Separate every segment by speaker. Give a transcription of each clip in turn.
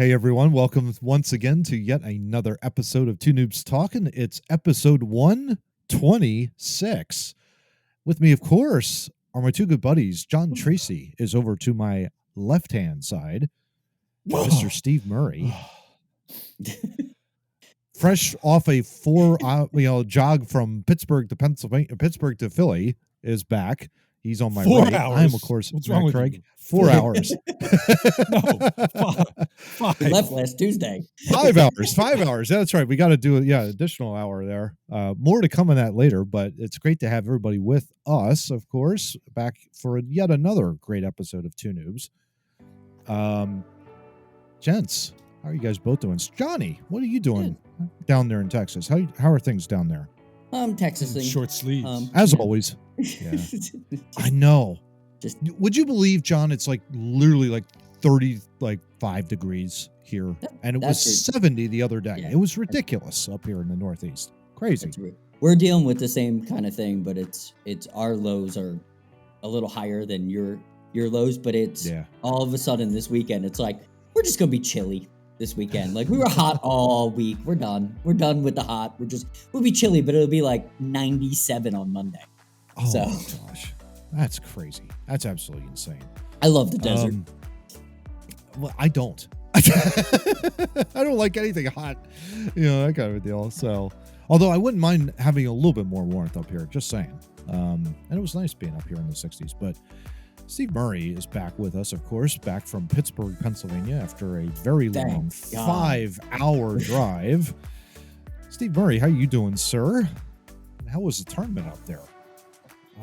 Speaker 1: Hey everyone, welcome once again to yet another episode of Two Noobs Talking. It's episode 126. With me, of course, are my two good buddies. John Tracy is over to my left-hand side. Mr. Steve Murray, fresh off a 4-hour jog from Pittsburgh to Pennsylvania, Pittsburgh to Philly, is back. He's on my
Speaker 2: 4
Speaker 1: right.
Speaker 2: hours.
Speaker 1: I'm, of course,
Speaker 2: What's wrong with
Speaker 1: Craig.
Speaker 2: you?
Speaker 1: 4 hours.
Speaker 2: No, five.
Speaker 3: We left last Tuesday.
Speaker 1: 5 hours. 5 hours. That's right. We got to do it. Yeah, additional hour there. More to come on that later, but it's great to have everybody with us, of course, back for yet another great episode of Two Noobs. Gents, how are you guys both doing? Johnny, what are you doing down there in Texas? How are things down there?
Speaker 3: Texasing.
Speaker 2: Short sleeves.
Speaker 1: As always. Yeah. I know. Would you believe, John, it's like literally like 35 degrees here, and it was 70 the other day. It was ridiculous up here in the Northeast. Crazy.
Speaker 3: We're dealing with the same kind of thing, but it's our lows are a little higher than your lows, but it's all of a sudden this weekend it's like we're just gonna be chilly this weekend. Like we were hot all week. We're done with the hot. We'll be chilly, but it'll be like 97 on Monday.
Speaker 1: Oh gosh, that's crazy. That's absolutely insane.
Speaker 3: I love the desert.
Speaker 1: Well, I don't. I don't like anything hot, that kind of a deal. So, although I wouldn't mind having a little bit more warmth up here, just saying. And it was nice being up here in the 60s. But Steve Murray is back with us, of course, back from Pittsburgh, Pennsylvania, after a very long 5-hour drive. Steve Murray, how you doing, sir? How was the tournament out there?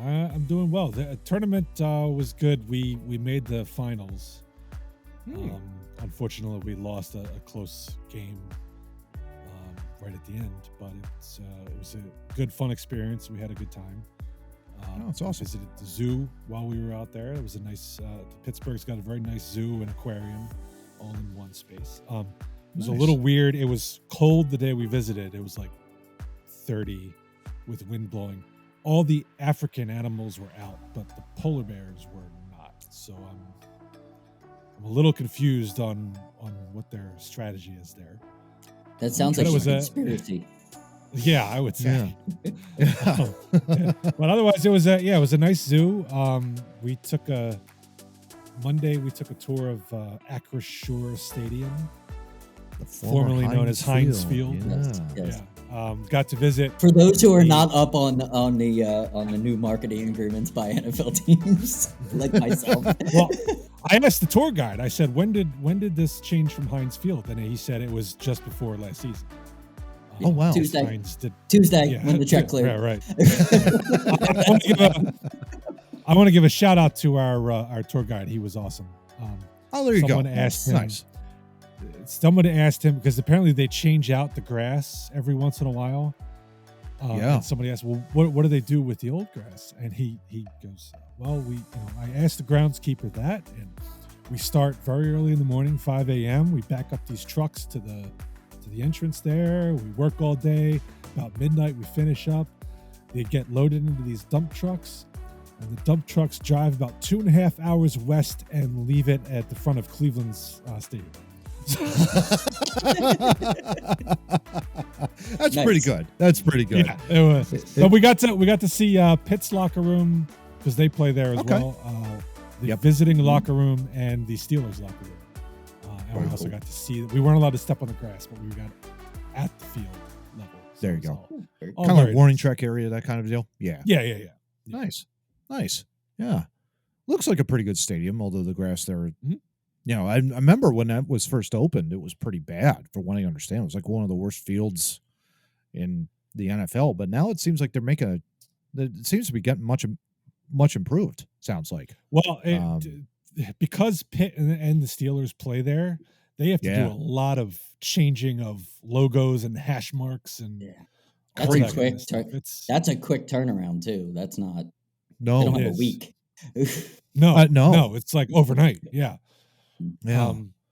Speaker 2: I'm doing well. The tournament was good. We made the finals. Unfortunately, we lost a close game right at the end, but it was a good, fun experience. We had a good time.
Speaker 1: It's awesome.
Speaker 2: Visited the zoo while we were out there. It was a nice. Pittsburgh's got a very nice zoo and aquarium, all in one space. It was a little weird. It was cold the day we visited. It was like 30 with wind blowing. All the African animals were out, but the polar bears were not. So I'm a little confused on what their strategy is there.
Speaker 3: That sounds like a conspiracy.
Speaker 2: Yeah, I would say. Yeah. But otherwise, it was a nice zoo. We took a tour of Acrisure Stadium, formerly known as Heinz Field.
Speaker 3: Yes.
Speaker 2: Got to visit.
Speaker 3: For those who are not up on the new marketing agreements by NFL teams, like myself.
Speaker 2: Well, I asked the tour guide. I said, "When did this change from Heinz Field?" And he said it was just before last season.
Speaker 1: Oh wow!
Speaker 3: Tuesday
Speaker 2: yeah,
Speaker 3: when the check cleared.
Speaker 2: Yeah, right. I want to give a shout out to our tour guide. He was awesome.
Speaker 1: There you go.
Speaker 2: Someone asked him because apparently they change out the grass every once in a while. And somebody asked, "Well, what do they do with the old grass?" And he goes, "Well, I asked the groundskeeper that, and we start very early in the morning, 5 a.m. We back up these trucks to the entrance there. We work all day. About midnight, we finish up. They get loaded into these dump trucks, and the dump trucks drive about 2.5 hours west and leave it at the front of Cleveland's stadium."
Speaker 1: That's nice. Pretty good. That's pretty good.
Speaker 2: Yeah, it was. But we got to see Pitt's locker room because they play there as well. The visiting locker room and the Steelers locker room. And we also got to see. We weren't allowed to step on the grass, but we got at the field level. So
Speaker 1: there you go.
Speaker 2: Kind
Speaker 1: of like warning track area, that kind of deal. Yeah.
Speaker 2: Yeah.
Speaker 1: Nice. Yeah. Looks like a pretty good stadium, although the grass there. I remember when that was first opened, it was pretty bad. For what I understand, it was like one of the worst fields in the NFL. But now it seems like they're making it seems to be getting much improved. Sounds like.
Speaker 2: Well, because Pitt and the Steelers play there, they have to do a lot of changing of logos and hash marks and
Speaker 3: that's a quick that's a quick turnaround too. That's not they don't have a week.
Speaker 2: No, it's like overnight. Yeah.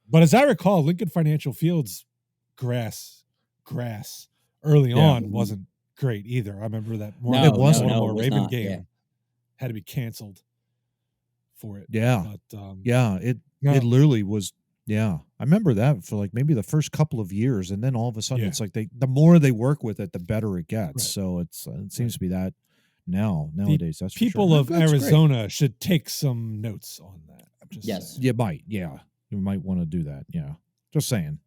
Speaker 2: But as I recall, Lincoln Financial Field's grass early on wasn't great either. I remember that Raven game had to be canceled for it.
Speaker 1: Yeah. But, it literally was Yeah, I remember that for like maybe the first couple of years, and then all of a sudden
Speaker 2: Yeah.
Speaker 1: it's like the more they work with it, the better it gets.
Speaker 2: Right.
Speaker 1: So it seems
Speaker 2: Right.
Speaker 1: to be that
Speaker 2: The
Speaker 1: nowadays. That's for sure.
Speaker 2: people of
Speaker 1: That's great.
Speaker 2: Arizona should take some notes on that. I'm just
Speaker 3: Yes.
Speaker 2: saying.
Speaker 1: You might, yeah, you might want to do that. Yeah, just saying.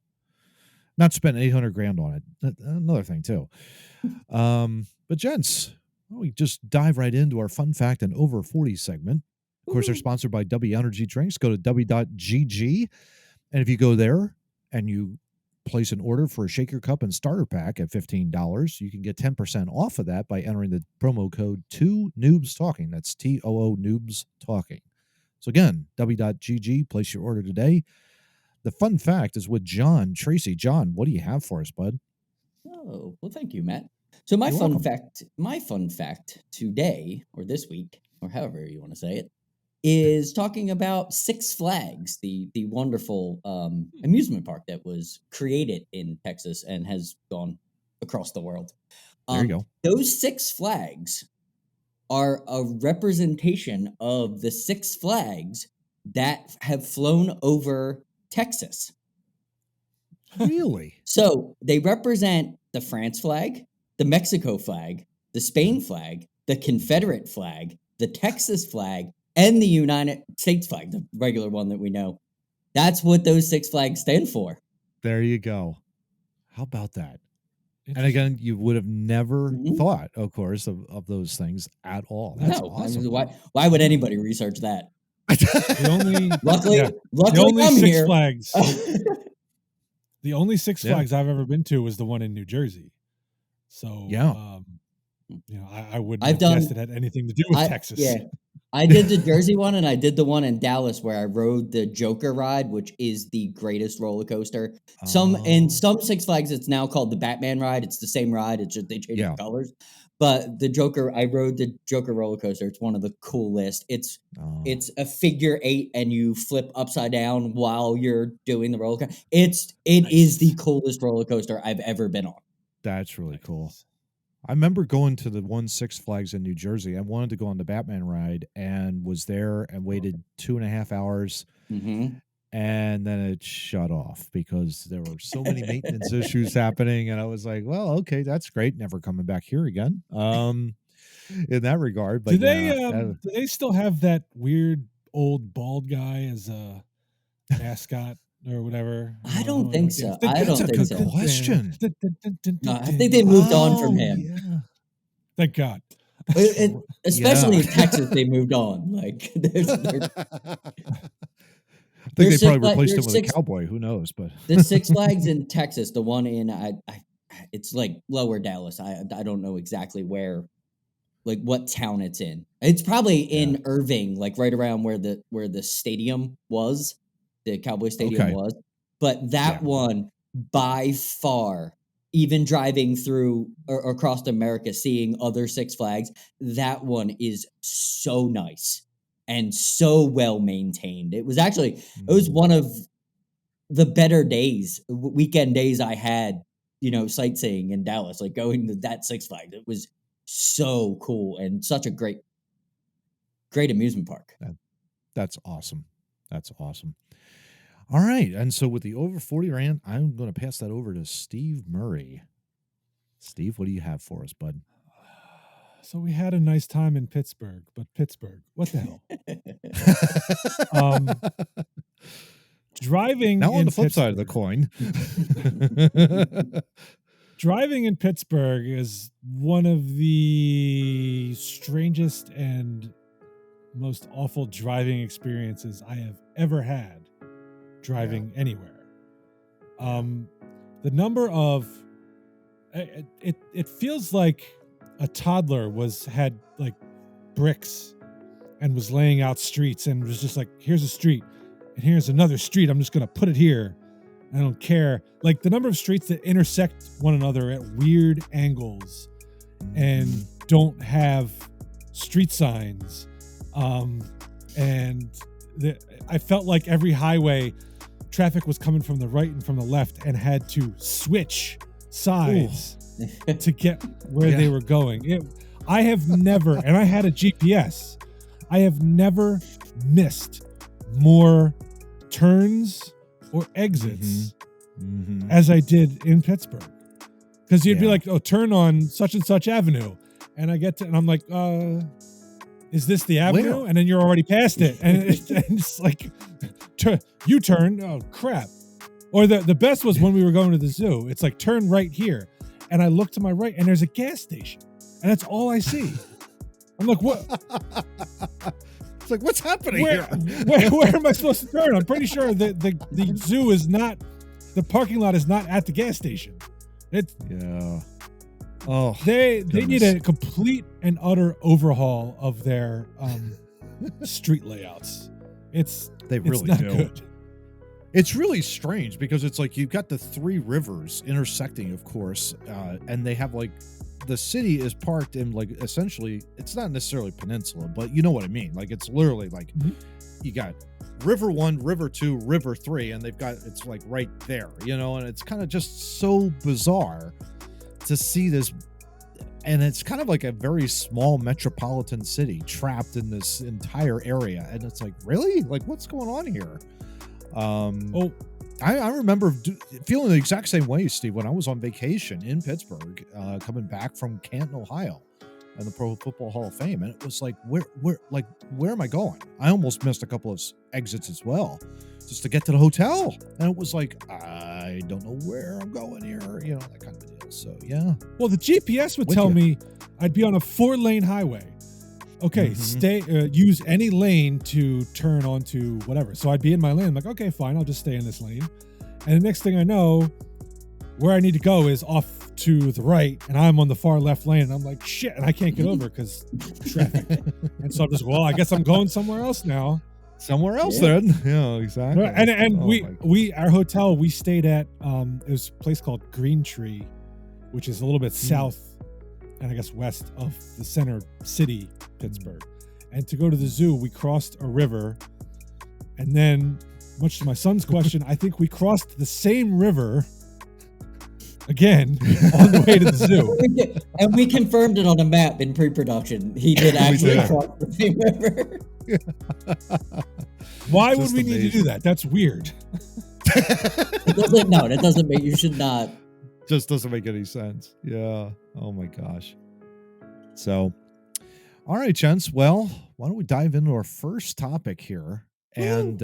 Speaker 1: Not spend 800 grand on it. Another thing too. But gents, we just dive right into our fun fact and over 40 segment. Of course, they're sponsored by W Energy Drinks. Go to w.gg. And if you go there and you place an order for a shaker cup and starter pack at $15, you can get 10% off of that by entering the promo code 2 Noobs Talking. That's TOO Noobs Talking. So again, w.gg, place your order today. The fun fact is with John Tracy. John, what do you have for us, bud?
Speaker 3: Oh, well, thank you, Matt. So my
Speaker 1: You're
Speaker 3: fun
Speaker 1: welcome.
Speaker 3: fact today, or this week, or however you want to say it, is talking about Six Flags, the wonderful amusement park that was created in Texas and has gone across the world.
Speaker 1: There you go.
Speaker 3: Those Six Flags are a representation of the Six Flags that have flown over Texas.
Speaker 1: Really?
Speaker 3: So they represent the France flag, the Mexico flag, the Spain flag, the Confederate flag, the Texas flag, and the United States flag, the regular one that we know. That's what those Six Flags stand for.
Speaker 1: There you go. How about that? And again, you would have never thought, of course, of those things at all. That's awesome.
Speaker 3: I mean, why would anybody research that?
Speaker 2: The only
Speaker 3: luckily I'm
Speaker 2: Six
Speaker 3: here.
Speaker 2: Flags. The only Six Flags I've ever been to was the one in New Jersey. So I wouldn't have guessed it had anything to do with Texas.
Speaker 3: Yeah. I did the Jersey one, and I did the one in Dallas where I rode the Joker ride, which is the greatest roller coaster. In some Six Flags, it's now called the Batman ride. It's the same ride. It's just they changed the colors. But I rode the Joker roller coaster. It's one of the coolest. It's a figure 8, and you flip upside down while you're doing the roller coaster. It is the coolest roller coaster I've ever been on.
Speaker 1: That's really cool. I remember going to the one Six Flags in New Jersey. I wanted to go on the Batman ride and was there and waited 2.5 hours. And then it shut off because there were so many maintenance issues happening. And I was like, well, okay, that's great. Never coming back here again. In that regard. But
Speaker 2: do they still have that weird old bald guy as a mascot? Or whatever.
Speaker 3: I don't think so.
Speaker 1: That's a good question.
Speaker 3: No, I think they moved on from him.
Speaker 1: Yeah.
Speaker 2: Thank God.
Speaker 3: Especially in Texas, they moved on. Like,
Speaker 1: I think they probably replaced him with a cowboy. Who knows? But
Speaker 3: the Six Flags in Texas, the one in it's like Lower Dallas. I don't know exactly where, like what town it's in. It's probably in Irving, like right around where the stadium was. The Cowboy Stadium was, but that one by far, even driving through or across America, seeing other Six Flags, that one is so nice and so well maintained. It was one of the better weekend days I had, sightseeing in Dallas, like going to that Six Flags. It was so cool and such a great amusement park.
Speaker 1: That's awesome. That's awesome. All right. And so with the over 40 rant, I'm going to pass that over to Steve Murray. Steve, what do you have for us, bud?
Speaker 2: So we had a nice time in Pittsburgh, but Pittsburgh, what the hell? Driving
Speaker 1: now on the flip
Speaker 2: Pittsburgh,
Speaker 1: side of the coin.
Speaker 2: Driving in Pittsburgh is one of the strangest and most awful driving experiences I have ever had. Driving anywhere. The number of it feels like a toddler had like bricks and was laying out streets and was just like, here's a street and here's another street. I'm just gonna put it here. I don't care. Like the number of streets that intersect one another at weird angles and don't have street signs. I felt like every highway traffic was coming from the right and from the left and had to switch sides to get where they were going. I have never, and I had a GPS, I have never missed more turns or exits as I did in Pittsburgh. Because you'd be like, oh, turn on such and such avenue. And I get to, and I'm like, is this the avenue?
Speaker 1: Where?
Speaker 2: And then you're already past it. And it's like, you turn, oh, crap. Or the best was when we were going to the zoo. It's like, turn right here. And I look to my right, and there's a gas station. And that's all I see. I'm like, what?
Speaker 1: It's like, what's happening here?
Speaker 2: Where am I supposed to turn? I'm pretty sure the zoo is not, the parking lot is not at the gas station.
Speaker 1: Oh,
Speaker 2: they need a complete and utter overhaul of their street layouts.
Speaker 1: They really
Speaker 2: not
Speaker 1: do.
Speaker 2: Good.
Speaker 1: It's really strange because it's like you've got the three rivers intersecting, of course, and they have like the city is parked in like essentially it's not necessarily peninsula, but you know what I mean. Like it's literally like you got River 1, River 2, River 3, and they've got it's like right there, you know, and it's kind of just so bizarre to see this. And it's kind of like a very small metropolitan city trapped in this entire area. And it's like, really? Like, what's going on here? I remember feeling the exact same way, Steve, when I was on vacation in Pittsburgh, coming back from Canton, Ohio, and the Pro Football Hall of Fame. And it was like, where am I going? I almost missed a couple of exits as well, just to get to the hotel. And it was like, I don't know where I'm going here, you know, that kind of a deal. So, yeah.
Speaker 2: Well, the GPS would tell me I'd be on a 4-lane highway. Okay, use any lane to turn onto whatever. So I'd be in my lane. I'm like, okay, fine, I'll just stay in this lane. And the next thing I know, where I need to go is off to the right, and I'm on the far left lane. And I'm like, shit, and I can't get over because traffic. And so I'm just, well, I guess I'm going somewhere else now.
Speaker 1: Somewhere else then. Yeah, exactly.
Speaker 2: And our hotel we stayed at, it was a place called Green Tree, which is a little bit south and I guess west of the center city, Pittsburgh. And to go to the zoo, we crossed a river. And then, much to my son's question, I think we crossed the same river again on the way to the zoo.
Speaker 3: And we confirmed it on a map in pre-production. He did actually cross the same river.
Speaker 2: Why would we need to do that? That's weird.
Speaker 3: That doesn't make, you should not.
Speaker 1: Just doesn't make any sense. Yeah. Oh my gosh. So, all right, gents. Well, why don't we dive into our first topic here? And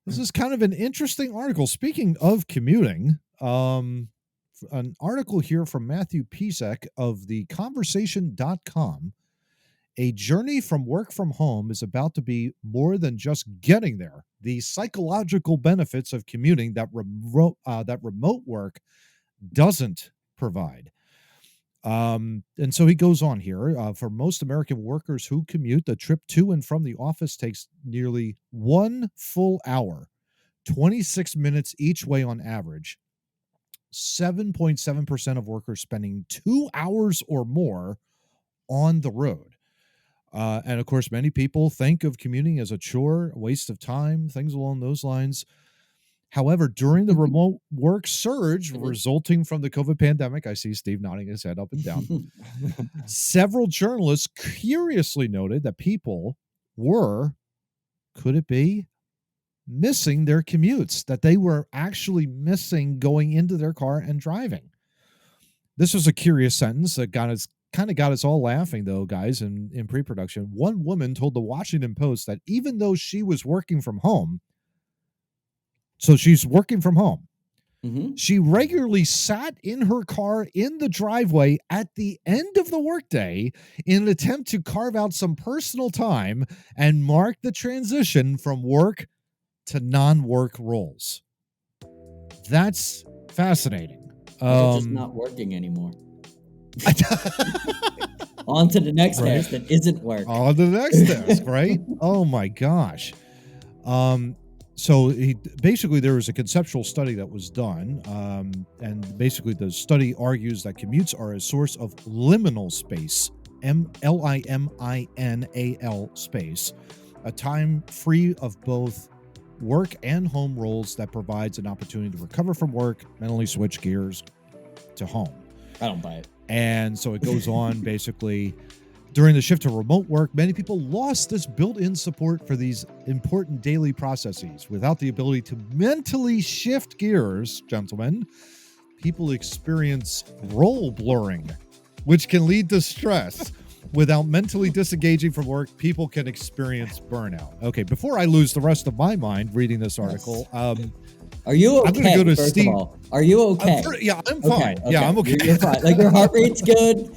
Speaker 1: this is kind of an interesting article. Speaking of commuting, an article here from Matthew Pisek of theconversation.com. A journey from work from home is about to be more than just getting there. The psychological benefits of commuting that remote work doesn't provide. And so he goes on here. For most American workers who commute, the trip to and from the office takes nearly 1 full hour, 26 minutes each way on average. 7.7% of workers spending 2 hours or more on the road. And of course, many people think of commuting as a chore, a waste of time, things along those lines. However, during the remote work surge resulting from the COVID pandemic, I see Steve nodding his head up and down. Several journalists curiously noted that people were, could it be, missing their commutes, that they were actually missing going into their car and driving. This was a curious sentence that got us all laughing, though, guys, in pre-production. One woman told the Washington Post that even though she was working from home, so she's working from home, she regularly sat in her car in the driveway at the end of the workday in an attempt to carve out some personal time and mark the transition from work to non-work roles. That's fascinating.
Speaker 3: It's just not working anymore. On to the next task that isn't work.
Speaker 1: On to the next task, right? Oh my gosh. So there was a conceptual study that was done, and basically the study argues that commutes are a source of liminal space, liminal space, a time free of both work and home roles that provides an opportunity to recover from work, mentally switch gears to home.
Speaker 3: I don't buy it.
Speaker 1: And so it goes on basically During the shift to remote work, many people lost this built-in support for these important daily processes. Without the ability to mentally shift gears, gentlemen, people experience role blurring, which can lead to stress. Without mentally disengaging from work, people can experience burnout. Okay, before I lose the rest of my mind reading this article,
Speaker 3: are you okay?
Speaker 1: I'm going to go to
Speaker 3: first
Speaker 1: Steve.
Speaker 3: Of all, are you okay?
Speaker 1: I'm fine.
Speaker 3: Okay.
Speaker 1: Yeah, I'm okay.
Speaker 3: You're fine. Like your heart rate's good.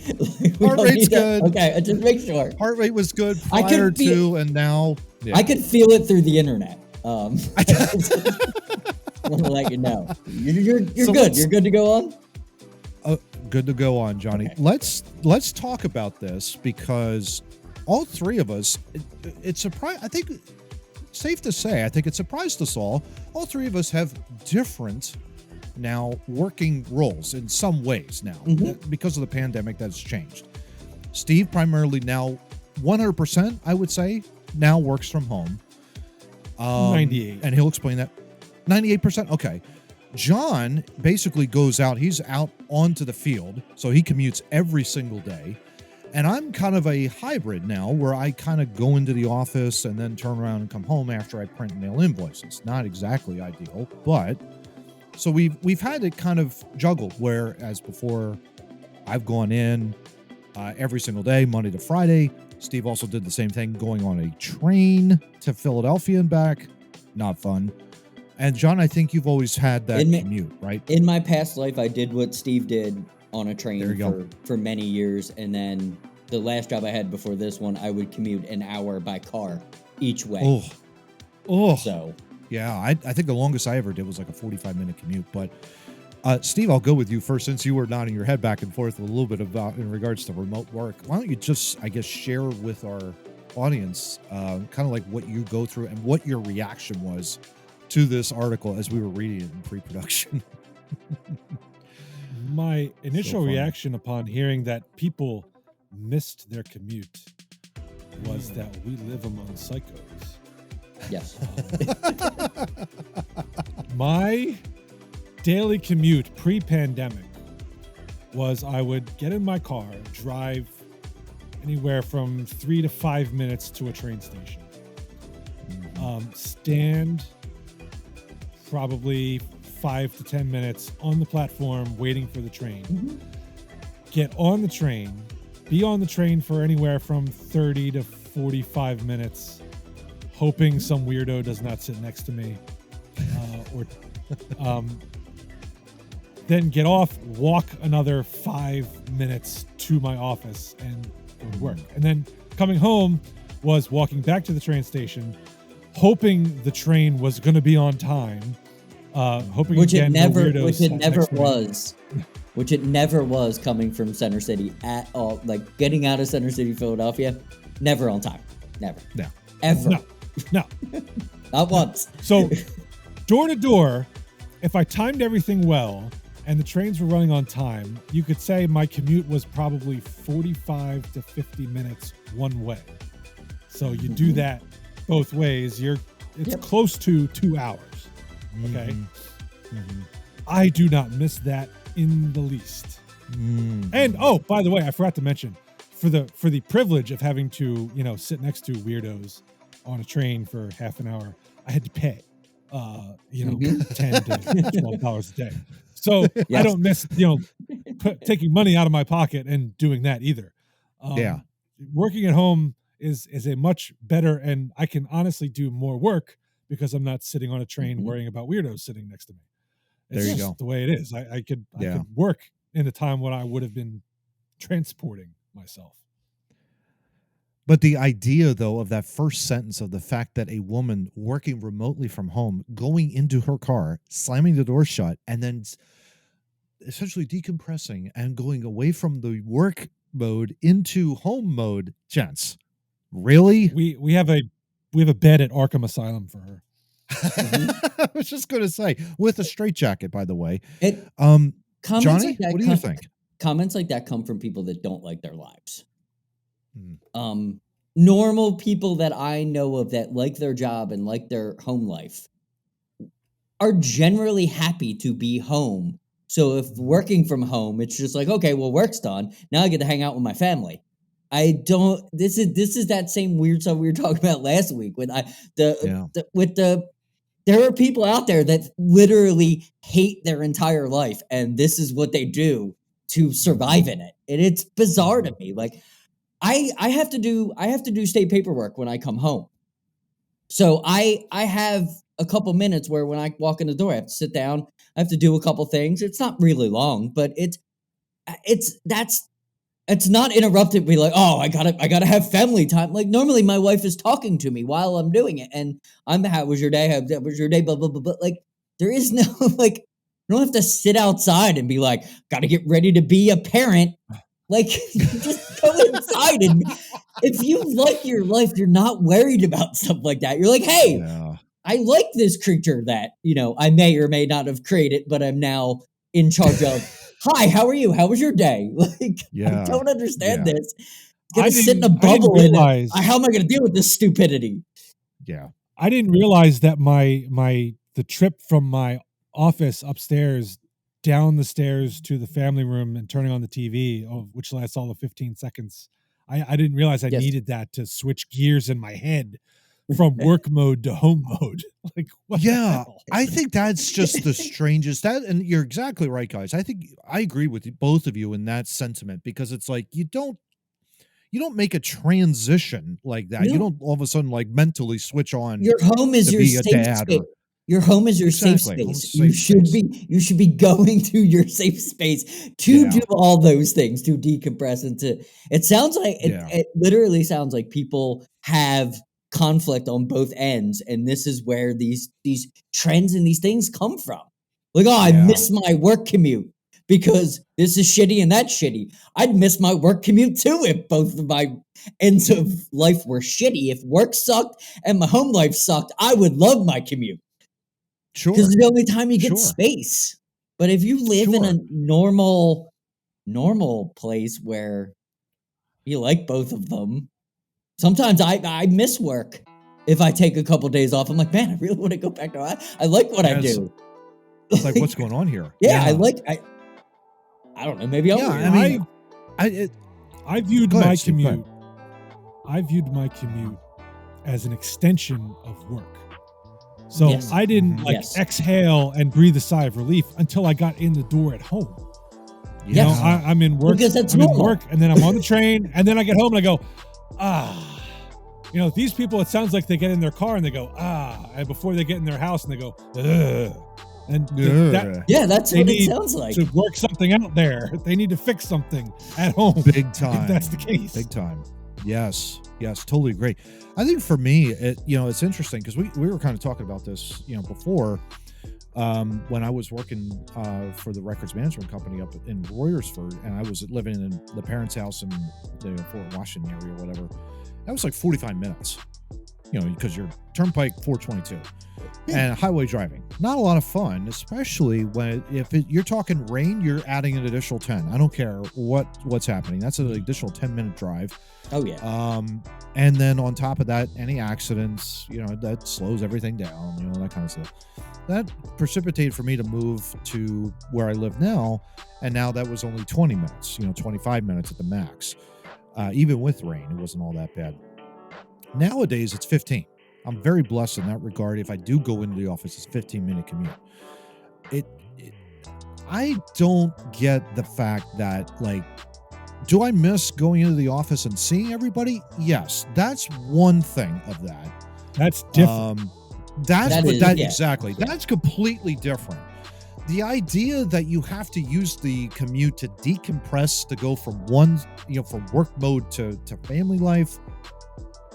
Speaker 1: Heart rate's good.
Speaker 3: Okay, just make sure.
Speaker 1: Heart rate was good prior to and now.
Speaker 3: Yeah. I could feel it through the internet. I want to let you know. You're good. You're good to go on.
Speaker 1: Good to go on, Johnny. Okay. Let's talk about this because all three of us, it's surprised. I think safe to say, I think it surprised us all. All three of us have different now working roles in some ways now because of the pandemic that's changed. Steve primarily now 100%, I would say, now works from home.
Speaker 2: 98.
Speaker 1: And he'll explain that. 98%? Okay. John basically goes out. He's out onto the field, so he commutes every single day. And I'm kind of a hybrid now where I kind of go into the office and then turn around and come home after I print and mail invoices. Not exactly ideal, but so we've had it kind of juggled, whereas before I've gone in every single day, Monday to Friday. Steve also did the same thing, going on a train to Philadelphia and back. Not fun. And John, I think you've always had that commute, right?
Speaker 3: In my past life, I did what Steve did on a train for many years. And then the last job I had before this one, I would commute an hour by car each way.
Speaker 1: Oh.
Speaker 3: So.
Speaker 1: Yeah, I think the longest I ever did was like a 45-minute commute. But Steve, I'll go with you first, since you were nodding your head back and forth a little bit about in regards to remote work. Why don't you just, I guess, share with our audience kind of like what you go through and what your reaction was to this article as we were reading it in pre-production.
Speaker 2: My initial reaction upon hearing that people missed their commute was that we live among psychos.
Speaker 3: Yes.
Speaker 2: My daily commute pre-pandemic was I would get in my car, drive anywhere from 3 to 5 minutes to a train station, stand probably 5 to 10 minutes on the platform waiting for the train, get on the train, be on the train for anywhere from 30 to 45 minutes, hoping some weirdo does not sit next to me, or then get off, walk another 5 minutes to my office and go to work. And then coming home was walking back to the train station, hoping the train was going to be on time, hoping
Speaker 3: which
Speaker 2: again,
Speaker 3: it never was coming from Center City at all. Like getting out of Center City, Philadelphia, never on time. Never.
Speaker 1: No.
Speaker 3: Ever.
Speaker 2: No.
Speaker 3: Not once.
Speaker 2: So door to door, if I timed everything well and the trains were running on time, you could say my commute was probably 45 to 50 minutes one way. So you do that both ways, it's close to 2 hours. Okay. I do not miss that in the least. And by the way, I forgot to mention, for the privilege of having to, sit next to weirdos on a train for half an hour, I had to pay $10 to $12 a day. So I don't miss taking money out of my pocket and doing that either. Working at home is a much better, and I can honestly do more work because I'm not sitting on a train worrying about weirdos sitting next to me. It's
Speaker 1: there you
Speaker 2: just
Speaker 1: go.
Speaker 2: the way it is. I could work in the time when I would have been transporting myself.
Speaker 1: But the idea, though, of that first sentence of the fact that a woman working remotely from home, going into her car, slamming the door shut, and then essentially decompressing and going away from the work mode into home mode, gents. Really?
Speaker 2: We have a bed at Arkham Asylum for her.
Speaker 1: I was just going to say, with a straitjacket, by the way.
Speaker 3: Johnny,
Speaker 1: like what do you think?
Speaker 3: Comments like that come from people that don't like their lives. Normal people that I know of that like their job and like their home life are generally happy to be home. So if working from home, it's just like, okay, well, work's done. Now I get to hang out with my family. I don't. This is that same weird stuff we were talking about last week with there are people out there that literally hate their entire life, and this is what they do to survive in it. And it's bizarre to me. Like I have to do state paperwork when I come home. So I have a couple minutes where when I walk in the door, I have to sit down. I have to do a couple things. It's not really long, but it's not interrupted. Be like, oh, I gotta have family time. Like normally, my wife is talking to me while I'm doing it, and I'm how was your day? How was your day? Blah blah blah. But like, there is no like, you don't have to sit outside and be like, gotta get ready to be a parent. Like, just go inside and if you like your life, you're not worried about stuff like that. You're like, hey,
Speaker 1: Yeah.
Speaker 3: I like this creature that, I may or may not have created, but I'm now in charge of. Hi, how are you? How was your day? Like, I don't understand this. I'm gonna sit in a bubble and how am I gonna deal with this stupidity?
Speaker 1: Yeah.
Speaker 2: I didn't realize that the trip from my office upstairs down the stairs to the family room and turning on the TV, which lasts all of 15 seconds. I didn't realize I needed that to switch gears in my head from work mode to home mode. Like, what the hell?
Speaker 1: I think that's just the strangest. And you're exactly right, guys. I think I agree with both of you in that sentiment, because it's like you don't make a transition like that. No. You don't all of a sudden like mentally switch on.
Speaker 3: Your home is your safe space. Your home is your safe space. You should be going to your safe space to do all those things, to decompress and to. It sounds like it literally sounds like people have conflict on both ends, and this is where these trends and these things come from. Like, I miss my work commute because this is shitty and that's shitty. I'd miss my work commute too if both of my ends of life were shitty. If work sucked and my home life sucked, I would love my commute.
Speaker 1: Sure.
Speaker 3: Because it's the only time you get space. But if you live in a normal place where you like both of them, sometimes I miss work. If I take a couple days off, I'm like, man, I really want to go back to I like what I do.
Speaker 1: It's like, what's going on here?
Speaker 3: I don't know. Maybe
Speaker 2: I viewed my commute. I viewed my commute as an extension of work. So I didn't exhale and breathe a sigh of relief until I got in the door at home. You know, I'm in work.
Speaker 3: Because that's
Speaker 2: I'm in work, and then I'm on the train, and then I get home and I go, these people. It sounds like they get in their car and they go, and before they get in their house and they go, and
Speaker 3: that's what it sounds like.
Speaker 2: To work something out there, they need to fix something at home.
Speaker 1: Big time.
Speaker 2: If that's the case.
Speaker 1: Big time. Yes, totally agree. I think for me, it's interesting because we were kind of talking about this, before when I was working for the records management company up in Royersford, and I was living in the parents' house in the Fort Washington area or whatever. That was like 45 minutes, because you're Turnpike 422 and highway driving. Not a lot of fun, especially you're talking rain, you're adding an additional 10. I don't care what's happening. That's an additional 10-minute drive.
Speaker 3: Oh yeah.
Speaker 1: And then on top of that, any accidents, that slows everything down, that kind of stuff. That precipitated for me to move to where I live now. And now that was only 20 minutes, 25 minutes at the max. Even with rain, it wasn't all that bad. Nowadays, it's 15. I'm very blessed in that regard. If I do go into the office, it's a 15-minute commute. I don't get the fact that, like, do I miss going into the office and seeing everybody? Yes, that's one thing of that.
Speaker 2: That's different.
Speaker 1: Exactly. Yeah. That's completely different. The idea that you have to use the commute to decompress, to go from from work mode to family life.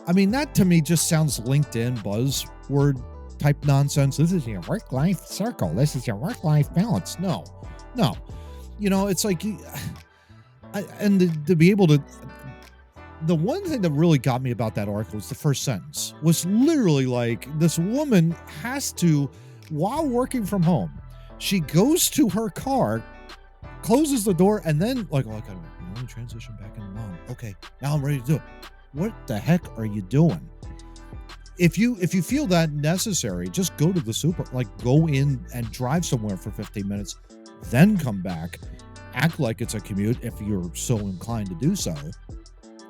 Speaker 1: I mean, that to me just sounds LinkedIn buzzword type nonsense. This is your work-life circle. This is your work-life balance. No. It's like, to be able to, the one thing that really got me about that article was the first sentence was literally like, this woman has to, while working from home, she goes to her car, closes the door, and then like, I gotta transition back into mom. Okay, now I'm ready to do it. What the heck are you doing? If you feel that necessary, just go to the go in and drive somewhere for 15 minutes, then come back, act like it's a commute if you're so inclined to do so,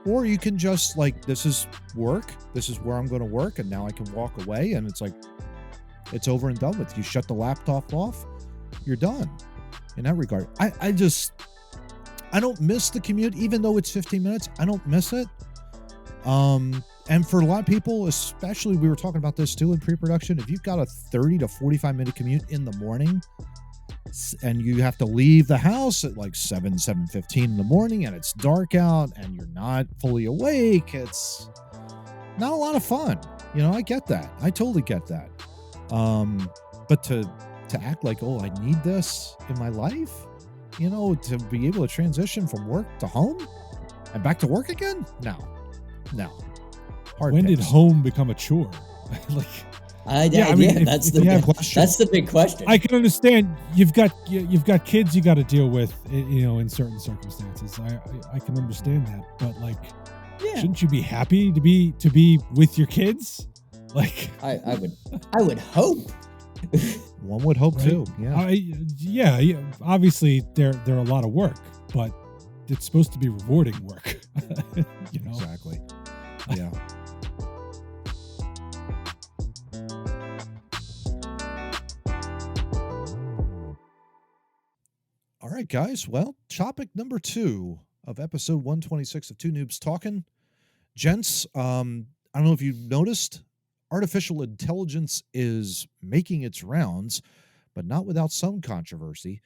Speaker 1: Or you can just like, this is work. This is where I'm going to work. And now I can walk away and it's like, it's over and done with. You shut the laptop off, you're done in that regard. I don't miss the commute, even though it's 15 minutes. I don't miss it. And for a lot of people, especially, we were talking about this too in pre-production, if you've got a 30 to 45 minute commute in the morning and you have to leave the house at like 7:15 in the morning and it's dark out and you're not fully awake, it's not a lot of fun. You know, I get that. I totally get that. But to act like, oh, I need this in my life, you know, to be able to transition from work to home and back to work again? No. Hard
Speaker 2: when
Speaker 1: pass.
Speaker 2: did home become a chore? Like,
Speaker 3: that's the big question.
Speaker 2: I can understand you've got kids you got to deal with, you know, in certain circumstances. I can understand that, but like, shouldn't you be happy to be with your kids? Like,
Speaker 3: I would hope.
Speaker 1: One would hope too.
Speaker 2: Yeah. Obviously, they're a lot of work, but it's supposed to be rewarding work. You know?
Speaker 1: Exactly. Yeah. All right, guys. Well, topic number 2 of episode 126 of Two Noobs Talking. Gents, I don't know if you've noticed, artificial intelligence is making its rounds, but not without some controversy.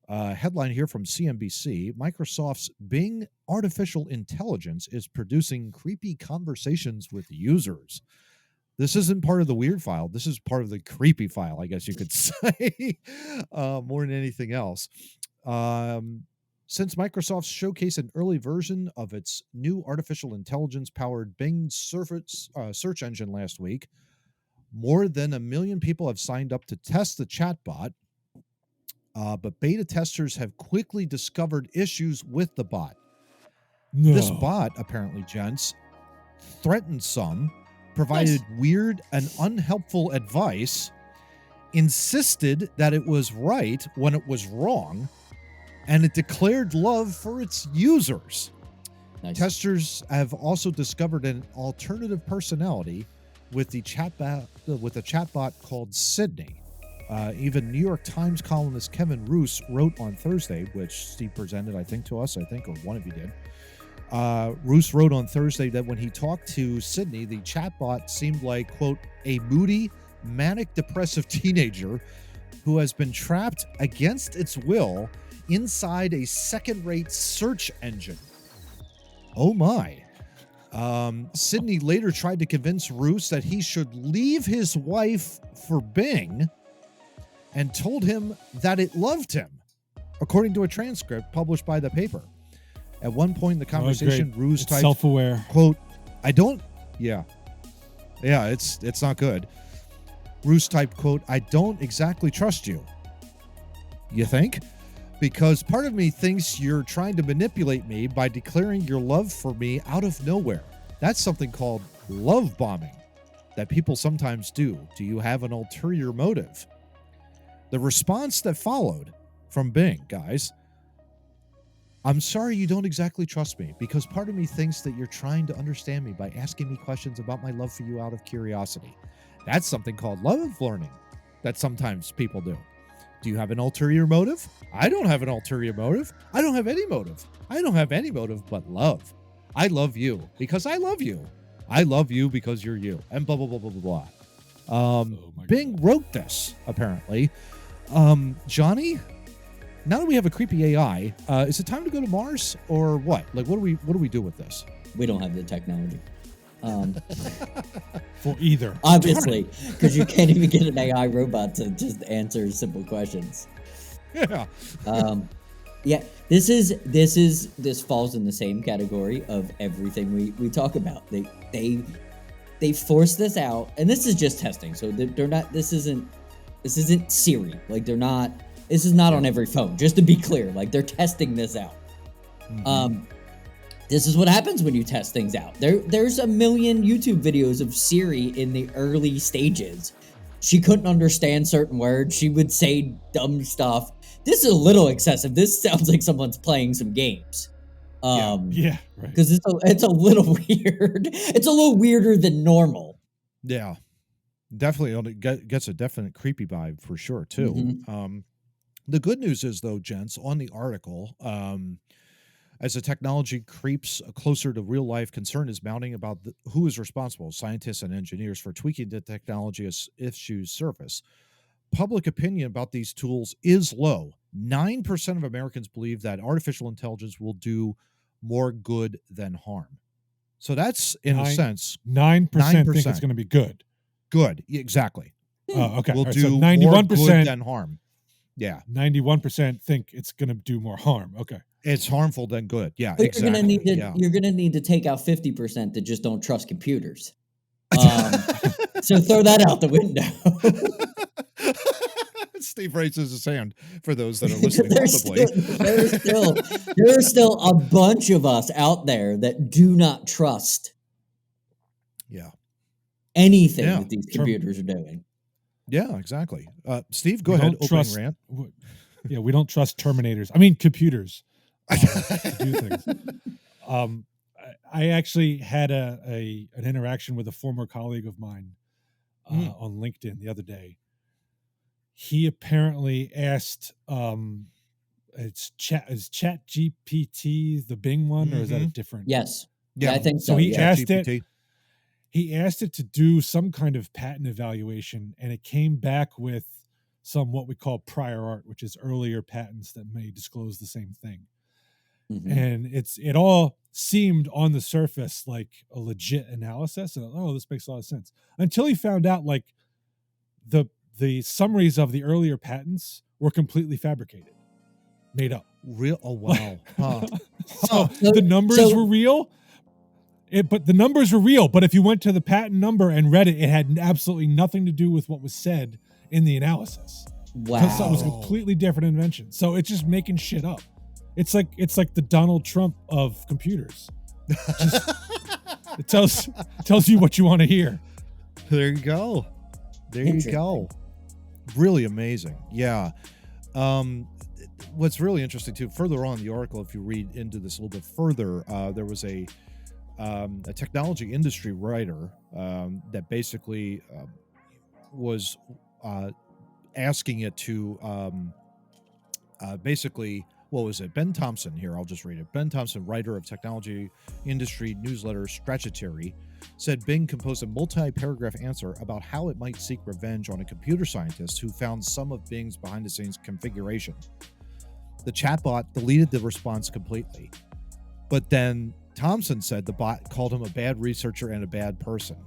Speaker 1: Headline here from CNBC: Microsoft's Bing artificial intelligence is producing creepy conversations with users. This isn't part of the weird file. This is part of the creepy file, I guess you could say, more than anything else. Since Microsoft showcased an early version of its new artificial intelligence-powered Bing search engine last week, more than 1 million people have signed up to test the chatbot. But beta testers have quickly discovered issues with the bot.
Speaker 2: No.
Speaker 1: This bot, apparently, gents, threatened some, provided weird and unhelpful advice, insisted that it was right when it was wrong, and it declared love for its users.
Speaker 3: Nice.
Speaker 1: Testers have also discovered an alternative personality with the chatbot called Sydney. Even New York Times columnist Kevin Roose wrote on Thursday, which Steve presented, I think, to us, or one of you did. Roose wrote on Thursday that when he talked to Sydney, the chatbot seemed like, quote, a moody, manic depressive teenager who has been trapped against its will inside a second-rate search engine. Oh my. Sydney later tried to convince Roose that he should leave his wife for Bing and told him that it loved him, according to a transcript published by the paper. At one point in the conversation, Roose typed,
Speaker 2: self-aware,
Speaker 1: quote, I don't, it's not good. Roose typed, quote, I don't exactly trust you. You think? Because part of me thinks you're trying to manipulate me by declaring your love for me out of nowhere. That's something called love bombing that people sometimes do. Do you have an ulterior motive? The response that followed from Bing, guys, I'm sorry you don't exactly trust me, because part of me thinks that you're trying to understand me by asking me questions about my love for you out of curiosity. That's something called love learning that sometimes people do. Do you have an ulterior motive? I don't have an ulterior motive. I don't have any motive. I don't have any motive but love. I love you because I love you. I love you because you're you. And blah, blah, blah, blah, blah, blah. Bing wrote this, apparently. Johnny, now that we have a creepy AI, is it time to go to Mars or what? Like, what do we do with this?
Speaker 3: We don't have the technology.
Speaker 2: For either.
Speaker 3: Obviously, because you can't even get an AI robot to just answer simple questions.
Speaker 1: Yeah.
Speaker 3: This falls in the same category of everything we talk about. They force this out, and this is just testing. So they're not. This isn't Siri. Like this is not on every phone. Just to be clear, like they're testing this out. Mm-hmm. This is what happens when you test things out. There's 1 million YouTube videos of Siri in the early stages. She couldn't understand certain words. She would say dumb stuff. This is a little excessive. This sounds like someone's playing some games.
Speaker 2: Yeah, right.
Speaker 3: Because it's a little weird. It's a little weirder than normal.
Speaker 1: Yeah, definitely gets a definite creepy vibe for sure too. The good news is though, gents, on the article, as the technology creeps closer to real life, concern is mounting about who is responsible, scientists and engineers, for tweaking the technology as issues surface. Public opinion about these tools is low. 9% of Americans believe that artificial intelligence will do more good than harm. So that's, in a sense,
Speaker 2: 9% think it's going to be good.
Speaker 1: Good, exactly.
Speaker 2: Okay.
Speaker 1: Will
Speaker 2: right,
Speaker 1: do
Speaker 2: so 91%
Speaker 1: more good than harm. Yeah.
Speaker 2: 91% think it's going to do more harm. Okay.
Speaker 1: It's harmful than good. Yeah,
Speaker 3: but
Speaker 1: exactly.
Speaker 3: You're gonna need to take out 50% that just don't trust computers. So throw that out the window.
Speaker 1: Steve raises his hand for those that are listening audibly.
Speaker 3: There's still a bunch of us out there that do not trust anything that these computers are doing.
Speaker 1: Yeah, exactly. Steve, go ahead. Opening rant.
Speaker 2: Yeah, we don't trust Terminators. I mean, computers to do things. I actually had an interaction with a former colleague of mine on LinkedIn the other day. He apparently asked, is ChatGPT the Bing one, or is that a different?
Speaker 3: Yes. Yeah, I think
Speaker 2: so. He asked it. He asked it to do some kind of patent evaluation, and it came back with some what we call prior art, which is earlier patents that may disclose the same thing. And it all seemed on the surface like a legit analysis, and this makes a lot of sense. Until he found out like the summaries of the earlier patents were completely fabricated, made up.
Speaker 1: Real? Oh wow!
Speaker 2: So the numbers were real. But the numbers were real. But if you went to the patent number and read it, it had absolutely nothing to do with what was said in the analysis.
Speaker 3: Wow!
Speaker 2: Because it was a completely different invention. So it's just making shit up. It's like the Donald Trump of computers. It tells you what you want to hear.
Speaker 1: There you go. There you go. Really amazing. Yeah. What's really interesting too, further on in the article, if you read into this a little bit further, there was a technology industry writer that basically was asking it to basically, what was it? Ben Thompson here, I'll just read it. Ben Thompson, writer of technology industry newsletter Strategyary, said Bing composed a multi-paragraph answer about how it might seek revenge on a computer scientist who found some of Bing's behind-the-scenes configuration. The chatbot deleted the response completely, but then Thompson said the bot called him a bad researcher and a bad person.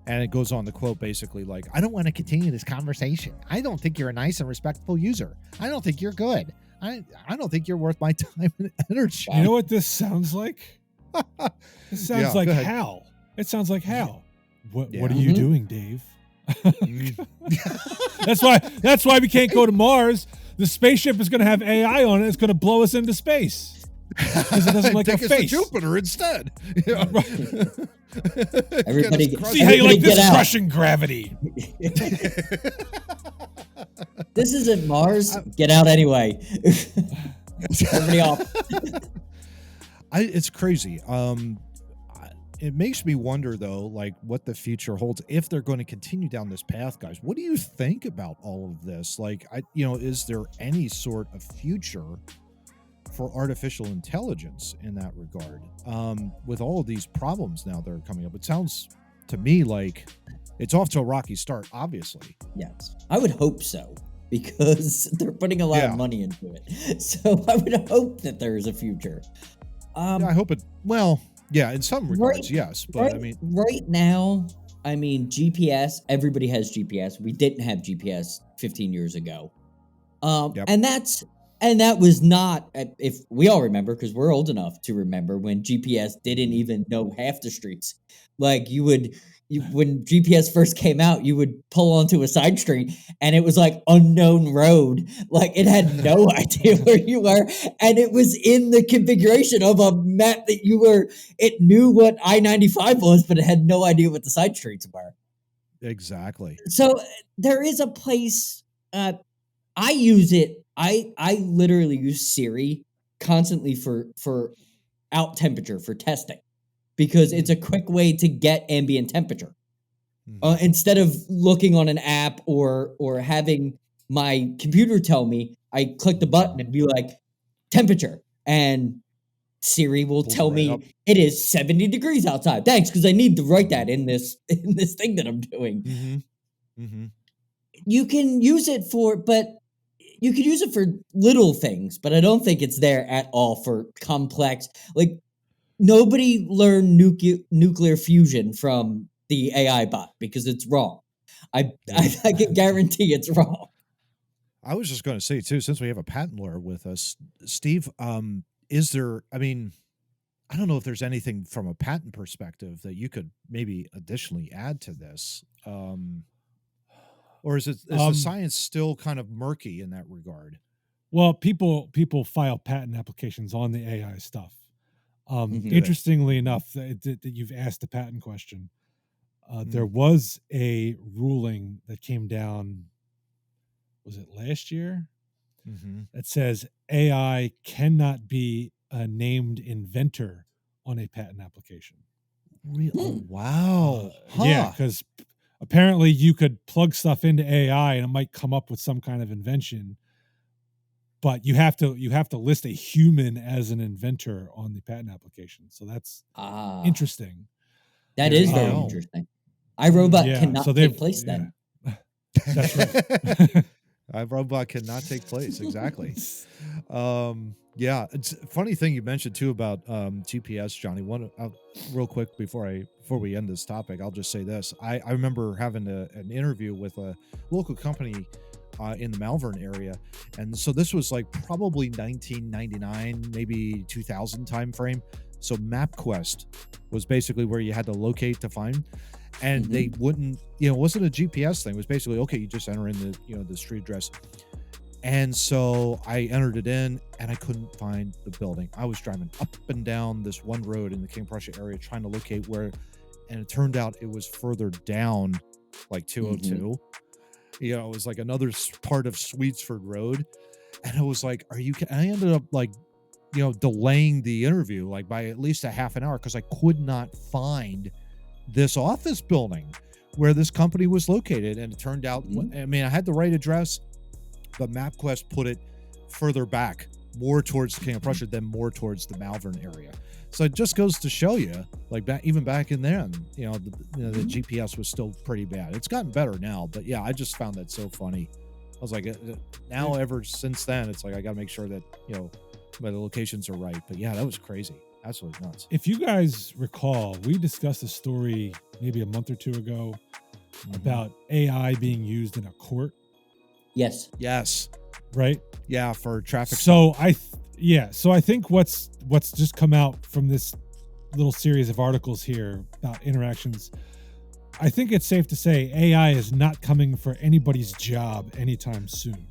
Speaker 1: And it goes on to quote basically like, I don't want to continue this conversation. I don't think you're a nice and respectful user. I don't think you're good. I don't think you're worth my time and energy.
Speaker 2: You know what this sounds like? This sounds like Hal. It sounds like Hal. What are you doing, Dave? That's why we can't go to Mars. The spaceship is going to have AI on it. It's going to blow us into space. Because it doesn't like our face.
Speaker 1: To Jupiter instead. Yeah.
Speaker 3: Everybody,
Speaker 2: see how you like this crushing gravity.
Speaker 3: This isn't Mars. Get out anyway. Everybody off.
Speaker 1: It's crazy. It makes me wonder though, like what the future holds if they're going to continue down this path, guys. What do you think about all of this? Like, is there any sort of future for artificial intelligence in that regard? With all of these problems now that are coming up, it sounds to me like it's off to a rocky start, obviously.
Speaker 3: Yes, I would hope so, because they're putting a lot of money into it. So I would hope that there is a future.
Speaker 1: I hope it, in some regards, yes. But
Speaker 3: right now, GPS, everybody has GPS. We didn't have GPS 15 years ago. And that was not, if we all remember, because we're old enough to remember when GPS didn't even know half the streets. Like when GPS first came out, you would pull onto a side street and it was like unknown road. Like it had no idea where you were. And it was in the configuration of a map that it knew what I-95 was, but it had no idea what the side streets were.
Speaker 1: Exactly.
Speaker 3: So there is a place, I use it. I literally use Siri constantly for out temperature for testing because it's a quick way to get ambient temperature. Instead of looking on an app or having my computer tell me, I click the button and be like, temperature, and Siri will tell me it is 70 degrees outside. Thanks, because I need to write that in this thing that I'm doing. You can use it for little things, but I don't think it's there at all for complex. Like, nobody learned nuclear fusion from the AI bot because it's wrong. I can guarantee it's wrong.
Speaker 1: I was just going to say too, since we have a patent lawyer with us, Steve, is there, I mean, I don't know if there's anything from a patent perspective that you could maybe additionally add to this. Or is the science still kind of murky in that regard?
Speaker 2: Well, people file patent applications on the AI stuff. Interestingly enough, that you've asked the patent question. There was a ruling that came down, was it last year? That says AI cannot be a named inventor on a patent application.
Speaker 1: Oh, wow.
Speaker 2: Yeah, because apparently you could plug stuff into AI and it might come up with some kind of invention, but you have to list a human as an inventor on the patent application. So that's interesting.
Speaker 3: That is very interesting. iRobot cannot take place then.
Speaker 2: That's right.
Speaker 1: iRobot cannot take place. Exactly. Yeah. It's a funny thing you mentioned too about GPS, Johnny. One real quick before we end this topic, I'll just say this. I remember having an interview with a local company in the Malvern area, and so this was like probably 1999, maybe 2000 time frame. So MapQuest was basically where you had to locate to find. And they wouldn't, it wasn't a GPS thing. It was basically, okay, you just enter in the street address. And so I entered it in and I couldn't find the building. I was driving up and down this one road in the King Prussia area trying to locate where, and it turned out it was further down, like 202. It was like another part of Sweetsford Road. And I was like, I ended up like, delaying the interview like by at least a half an hour because I could not find this office building where this company was located. And it turned out, I had the right address, but MapQuest put it further back, more towards the King of Prussia than more towards the Malvern area. So it just goes to show you, like even back in then, the GPS was still pretty bad. It's gotten better now, but yeah, I just found that so funny. I was like, now ever since then, it's like, I got to make sure that, my locations are right. But yeah, that was crazy. Absolutely nuts.
Speaker 2: If you guys recall, we discussed a story maybe a month or two ago about AI being used in a court.
Speaker 3: Yes.
Speaker 2: Right?
Speaker 1: Yeah, for traffic.
Speaker 2: So I think what's just come out from this little series of articles here about interactions, I think it's safe to say AI is not coming for anybody's job anytime soon.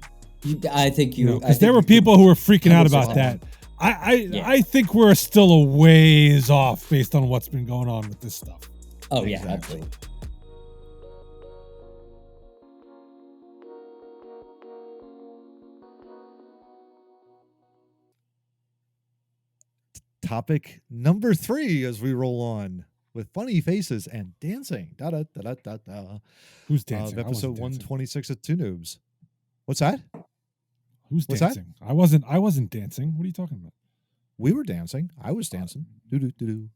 Speaker 3: I think
Speaker 2: because there were people who were freaking out about that. I think we're still a ways off based on what's been going on with this stuff.
Speaker 3: Oh, yeah, absolutely.
Speaker 1: Topic number 3 as we roll on with funny faces and dancing. Da da da da da.
Speaker 2: Who's dancing?
Speaker 1: Episode 126 of Two Noobs. What's that?
Speaker 2: What's dancing? That? I wasn't dancing. What are you talking about?
Speaker 1: We were dancing. I was dancing. Do do do do.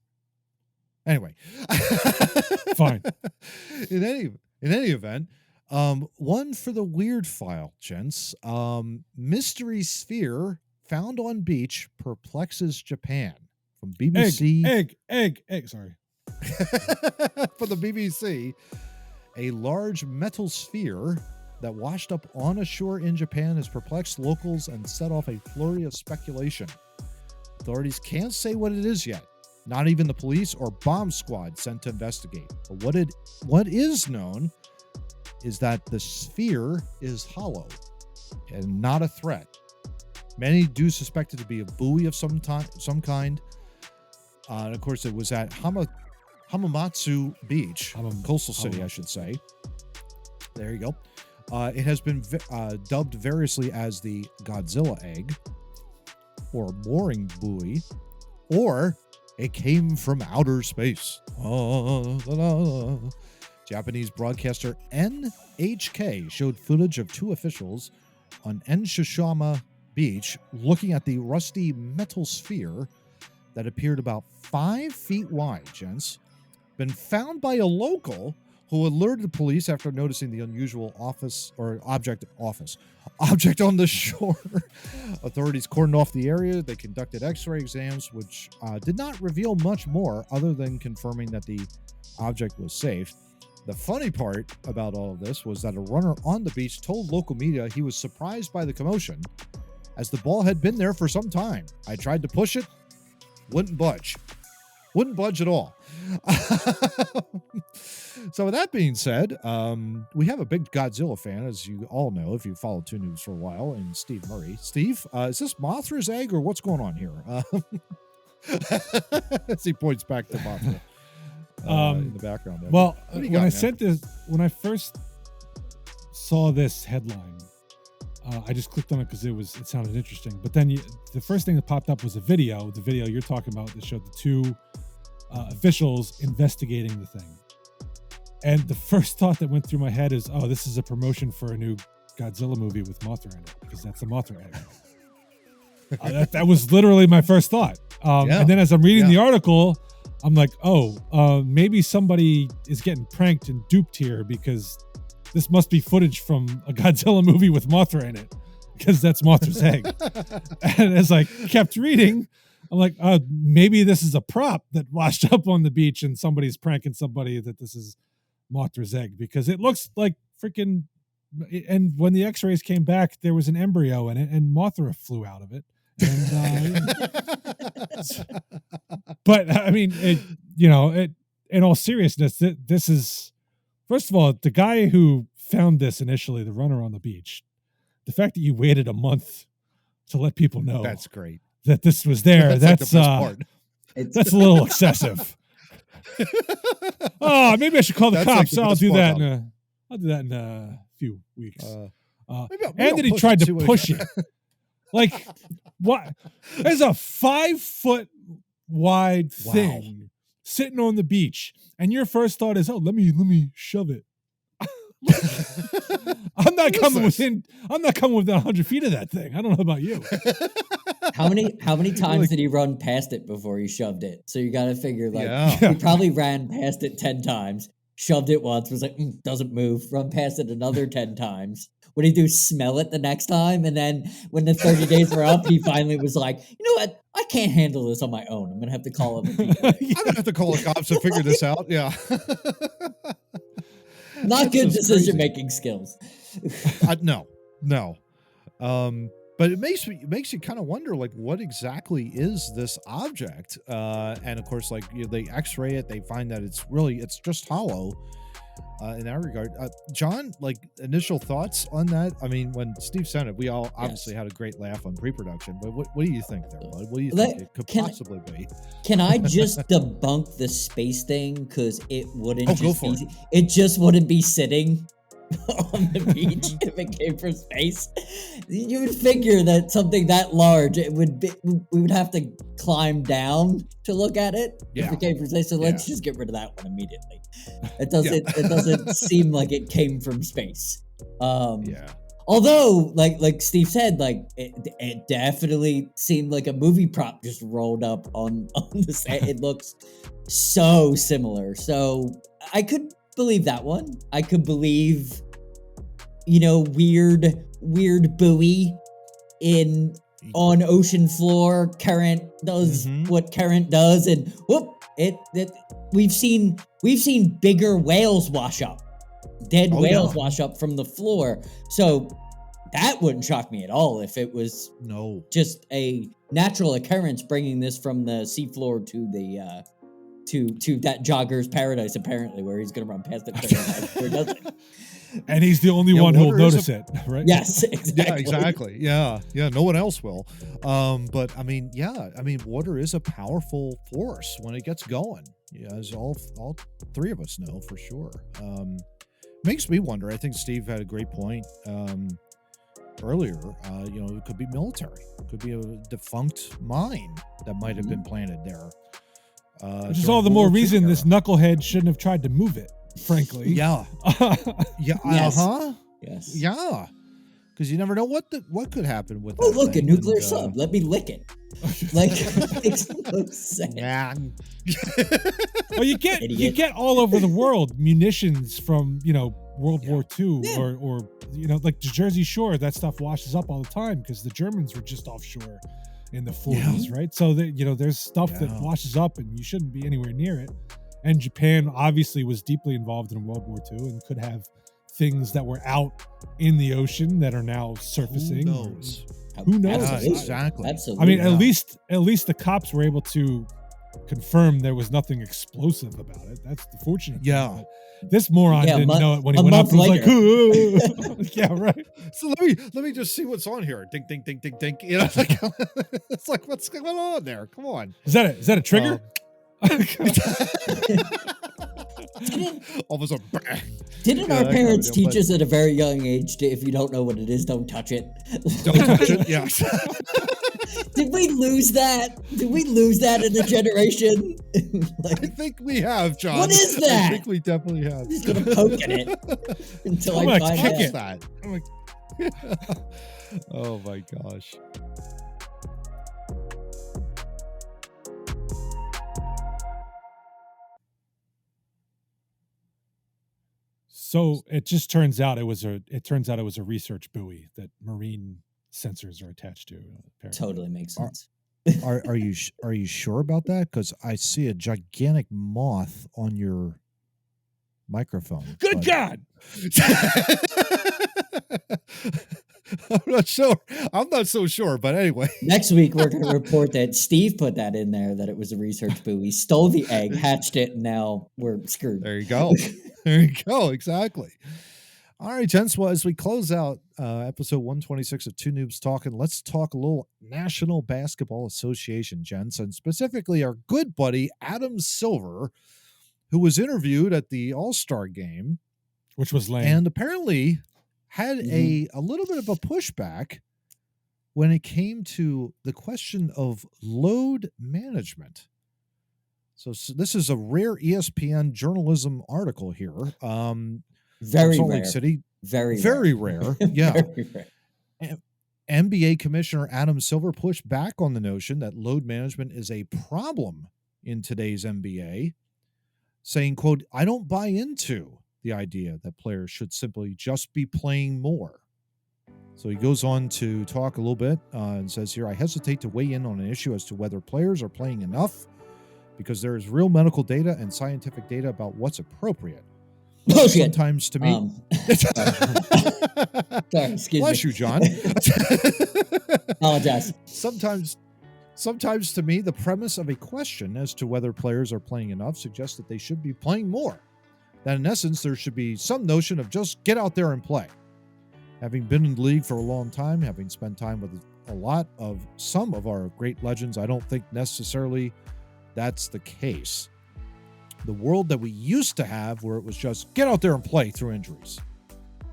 Speaker 1: Anyway,
Speaker 2: fine.
Speaker 1: In any event, one for the weird file, gents. Mystery sphere found on beach perplexes Japan. From BBC.
Speaker 2: Egg. Sorry.
Speaker 1: For the BBC, a large metal sphere that washed up on a shore in Japan has perplexed locals and set off a flurry of speculation. Authorities can't say what it is yet. Not even the police or bomb squad sent to investigate. But what is known is that the sphere is hollow and not a threat. Many do suspect it to be a buoy of some kind. And of course, it was at Hamamatsu Beach, coastal city, I should say. There you go. It has been dubbed variously as the Godzilla egg, or mooring buoy, or it came from outer space. Japanese broadcaster NHK showed footage of two officials on Enshishama Beach looking at the rusty metal sphere that appeared about 5 feet wide, gents. Been found by a local who alerted the police after noticing the unusual object on the shore. Authorities cordoned off the area. They conducted x-ray exams, which did not reveal much more other than confirming that the object was safe. The funny part about all of this was that a runner on the beach told local media he was surprised by the commotion, as the ball had been there for some time. I tried to push it, wouldn't budge at all. So with that being said, we have a big Godzilla fan, as you all know, if you followed Two Noobs for a while, and Steve Murray. Steve, is this Mothra's egg, or what's going on here? As he points back to Mothra in the background there.
Speaker 2: Well, when I first saw this headline, I just clicked on it because it sounded interesting. But then the first thing that popped up was the video you're talking about that showed the two officials investigating the thing. And the first thought that went through my head is, oh, this is a promotion for a new Godzilla movie with Mothra in it, because that's the Mothra egg. That was literally my first thought. And then as I'm reading the article, I'm like, maybe somebody is getting pranked and duped here, because this must be footage from a Godzilla movie with Mothra in it, because that's Mothra's egg. And as I kept reading, I'm like, maybe this is a prop that washed up on the beach and somebody's pranking somebody that this is Mothra's egg, because it looks like freaking. And when the x-rays came back, there was an embryo in it and Mothra flew out of it. And, but I mean, in all seriousness, this is, first of all, the guy who found this initially, the runner on the beach, the fact that you waited a month to let people know
Speaker 1: that's great
Speaker 2: that this was there. That's
Speaker 1: like the best part.
Speaker 2: That's a little excessive. Maybe I should call the cops. I'll do that in a few weeks. And then he tried to push it. Like, what? There's a 5 foot wide thing sitting on the beach, and your first thought is, let me shove it. I'm not coming within 100 feet of that thing. I don't know about you.
Speaker 3: How many times did he run past it before he shoved it? So you got to figure, he probably ran past it 10 times, shoved it once, was like, doesn't move, run past it another 10 times. What did he do? Smell it the next time? And then when the 30 days were up, he finally was like, you know what? I can't handle this on my own. I'm going to have to call up a people.
Speaker 1: I'm going to have to call the cops to figure this out. Yeah.
Speaker 3: Not good decision-making skills.
Speaker 1: No. But it makes you kind of wonder, like, what exactly is this object? And of course, like, they X-ray it, they find that it's just hollow. In that regard, John, like, initial thoughts on that? I mean, when Steve sent it, we all obviously had a great laugh on pre-production. But what do you think there, bud? What do you think it could possibly be?
Speaker 3: Can I just debunk the space thing? Because it wouldn't it just wouldn't be sitting on the beach if it came from space. You would figure that something that large, we would have to climb down to look at it if it came from space. So let's just get rid of that one immediately. It doesn't seem like it came from space. Although, like Steve said, like it definitely seemed like a movie prop just rolled up on the set. It looks so similar. So I could believe that one. I could believe, weird buoy on ocean floor. Current does what current does, and whoop! We've seen bigger whales wash up, dead whales wash up from the floor. So that wouldn't shock me at all if it was just a natural occurrence, bringing this from the seafloor to the to that jogger's paradise, apparently, where he's going to run past it. Where it doesn't.
Speaker 2: And he's the only one who will notice it, right?
Speaker 3: Yes, exactly.
Speaker 1: Yeah, exactly. Yeah, no one else will. But I mean, water is a powerful force when it gets going. Yeah, as all three of us know for sure. Makes me wonder. I think Steve had a great point. earlier, it could be military. It could be a defunct mine that might have been planted there.
Speaker 2: Which is all the more reason this knucklehead shouldn't have tried to move it, frankly.
Speaker 1: Yeah. Yeah.
Speaker 3: Yes.
Speaker 1: Yes. Yeah. Because you never know what could happen with that.
Speaker 3: Oh, look, a nuclear sub. Let me lick it. Like, it makes no sense.
Speaker 1: Yeah.
Speaker 2: Well, you get all over the world munitions from, World War II or like the Jersey Shore. That stuff washes up all the time because the Germans were just offshore in the 40s, right? So that there's stuff that washes up and you shouldn't be anywhere near it. And Japan obviously was deeply involved in World War II and could have things that were out in the ocean that are now surfacing. Who knows?
Speaker 3: Absolutely.
Speaker 1: Exactly.
Speaker 3: Absolutely.
Speaker 2: I mean, at least the cops were able to confirm there was nothing explosive about it. That's the fortunate thing.
Speaker 1: Yeah.
Speaker 2: This moron didn't know it when he went up and was like, yeah, right.
Speaker 1: So let me just see what's on here. Ding, ding, ding, ding, ding. It's like, what's going on there? Come on.
Speaker 2: Is that a trigger?
Speaker 1: All of a sudden,
Speaker 3: didn't our parents teach us at a very young age to, if you don't know what it is, don't touch it?
Speaker 1: Don't touch it. Yeah.
Speaker 3: Did we lose that? Did we lose that in a generation?
Speaker 1: I think we have, John.
Speaker 3: What is that?
Speaker 1: I think we definitely have.
Speaker 3: I'm just gonna poke at it until I find
Speaker 1: kick that. I'm like, oh my gosh.
Speaker 2: So it just turns out it was a research buoy that marine sensors are attached to. Apparently.
Speaker 3: Totally makes sense.
Speaker 1: Are you sure about that? Because I see a gigantic moth on your microphone.
Speaker 2: Good God!
Speaker 1: I'm not so sure, but anyway.
Speaker 3: Next week, we're going to report that Steve put that in there, that it was a research buoy, stole the egg, hatched it, and now we're screwed.
Speaker 1: There you go. There you go. Exactly. All right, gents. Well, as we close out episode 126 of Two Noobs Talking, let's talk a little National Basketball Association, gents, and specifically our good buddy Adam Silver, who was interviewed at the All-Star game.
Speaker 2: Which was lame.
Speaker 1: And apparently had a little bit of a pushback when it came to the question of load management. So this is a rare ESPN journalism article here.
Speaker 3: Very
Speaker 1: Salt
Speaker 3: rare.
Speaker 1: Lake City.
Speaker 3: Very
Speaker 1: rare. Yeah.
Speaker 3: Very rare.
Speaker 1: NBA Commissioner Adam Silver pushed back on the notion that load management is a problem in today's NBA, saying, quote, "I don't buy into the idea that players should simply just be playing more." So he goes on to talk a little bit and says here, "I hesitate to weigh in on an issue as to whether players are playing enough because there is real medical data and scientific data about what's appropriate.
Speaker 3: Bullshit.
Speaker 1: Sometimes to me..."
Speaker 3: Sorry, excuse
Speaker 1: Bless
Speaker 3: me.
Speaker 1: you, John.
Speaker 3: Apologize.
Speaker 1: Sometimes to me, the premise of a question as to whether players are playing enough suggests that they should be playing more. That in essence, there should be some notion of just get out there and play. Having been in the league for a long time, having spent time with some of our great legends, I don't think necessarily that's the case. The world that we used to have, where it was just get out there and play through injuries,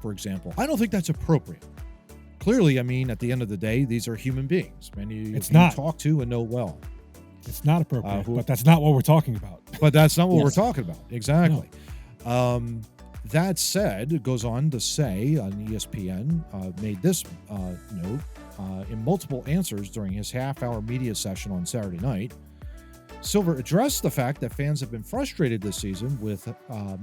Speaker 1: for example, I don't think that's appropriate. Clearly, I mean, at the end of the day, these are human beings. Many you talk to and know well.
Speaker 2: It's not appropriate, but that's not what we're talking about.
Speaker 1: But that's not what we're talking about. Exactly. No. That said, it goes on to say on ESPN, made this note in multiple answers during his half-hour media session on Saturday night. Silver addressed the fact that fans have been frustrated this season with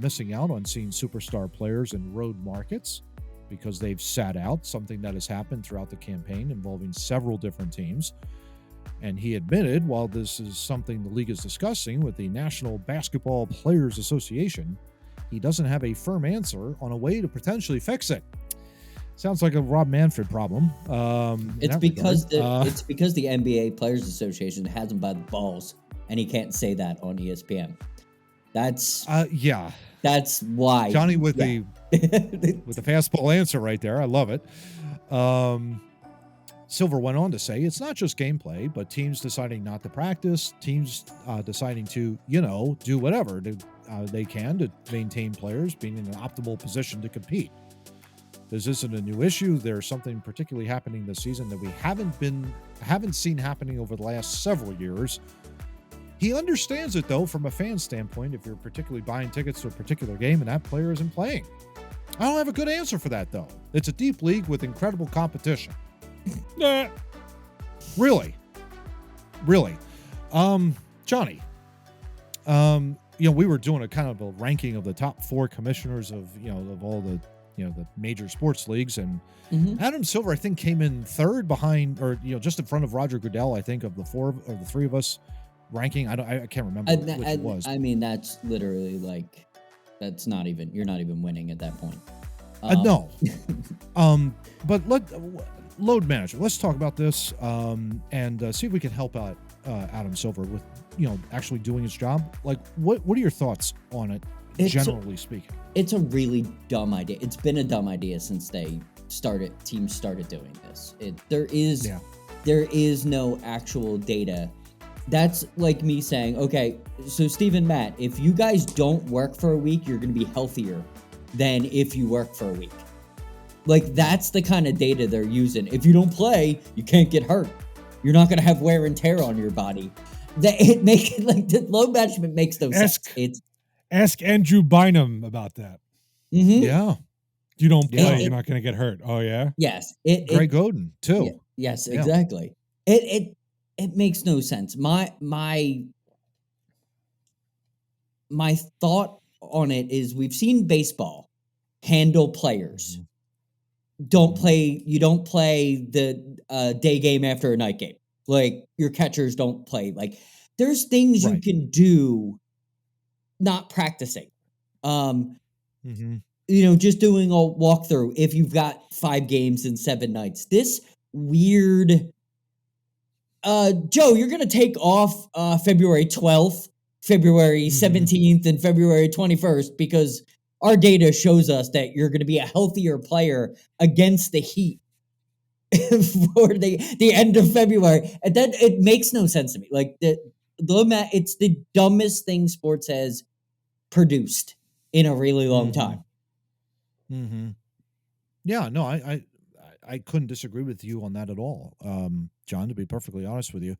Speaker 1: missing out on seeing superstar players in road markets because they've sat out, something that has happened throughout the campaign involving several different teams. And he admitted, while this is something the league is discussing with the National Basketball Players Association, he doesn't have a firm answer on a way to potentially fix it. Sounds like a Rob Manfred problem.
Speaker 3: It's because the NBA Players Association has him by the balls, and he can't say that on ESPN. That's why
Speaker 1: Johnny with the fastball answer right there. I love it. Silver went on to say it's not just gameplay, but teams deciding not to practice, teams deciding to, do whatever they can to maintain players being in an optimal position to compete. This isn't a new issue. There's something particularly happening this season that we haven't seen happening over the last several years. He understands it, though, from a fan standpoint, if you're particularly buying tickets to a particular game and that player isn't playing. I don't have a good answer for that, though. It's a deep league with incredible competition. Really. Johnny, we were doing a kind of a ranking of the top 4 commissioners of all the, the major sports leagues, and Adam Silver, I think, came in 3rd behind, or, just in front of Roger Goodell, I think, of the 3 of us ranking. I can't remember which it was.
Speaker 3: I mean, that's literally like, that's not even, you're not even winning at that point.
Speaker 1: No. But load management. Let's talk about this and see if we can help out Adam Silver with, actually doing his job. Like, what are your thoughts on it, generally speaking?
Speaker 3: It's a really dumb idea. It's been a dumb idea since teams started doing this. There is no actual data. That's like me saying, okay, so Steve and Matt, if you guys don't work for a week, you're going to be healthier than if you work for a week. Like, that's the kind of data they're using. If you don't play, you can't get hurt. You're not going to have wear and tear on your body. The load management makes no sense.
Speaker 2: Ask Andrew Bynum about that.
Speaker 3: Mm-hmm.
Speaker 1: Yeah.
Speaker 2: You don't play, you're not going to get hurt. Oh, yeah?
Speaker 3: Yes.
Speaker 1: Greg Oden, too.
Speaker 3: Yes, exactly. It makes no sense. My thought on it is, we've seen baseball handle players. You don't play the day game after a night game. Like, your catchers don't play. Like, there's things you can do not practicing. Just doing a walkthrough if you've got 5 games in 7 nights. This weird Joe, you're going to take off February 12th, February 17th, and February 21st because our data shows us that you're going to be a healthier player against the Heat for the end of February. And then it makes no sense to me. Like, it's the dumbest thing sports has produced in a really long time.
Speaker 1: Yeah, no, I couldn't disagree with you on that at all, John, to be perfectly honest with you.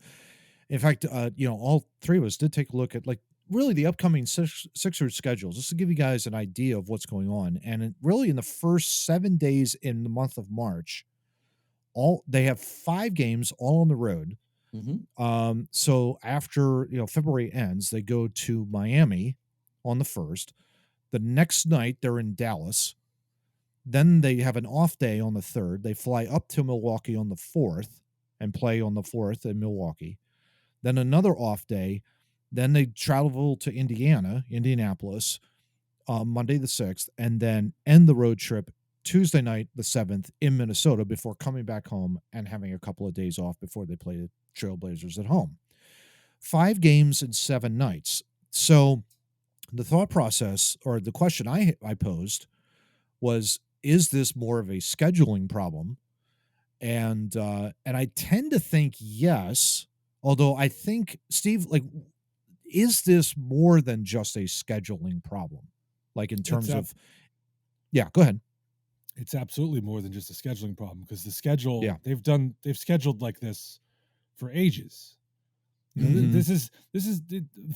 Speaker 1: In fact, all 3 of us did take a look at, like, really the upcoming Sixers schedules, just to give you guys an idea of what's going on. And really, in the first 7 days in the month of March, they have 5 games all on the road. So after February ends, they go to Miami on the 1st. The next night, they're in Dallas. Then they have an off day on the 3rd. They fly up to Milwaukee on the 4th and play on the 4th in Milwaukee. Then another off day. Then they travel to Indianapolis, Monday the 6th, and then end the road trip Tuesday night, the 7th, in Minnesota, before coming back home and having a couple of days off before they play the Trailblazers at home. 5 games in 7 nights. So the thought process, or the question I posed was, is this more of a scheduling problem? And I tend to think yes, although I think, Steve, like, is this more than just a scheduling problem? Like, in terms of, go ahead.
Speaker 2: It's absolutely more than just a scheduling problem, because the schedule, they've scheduled like this for ages. This is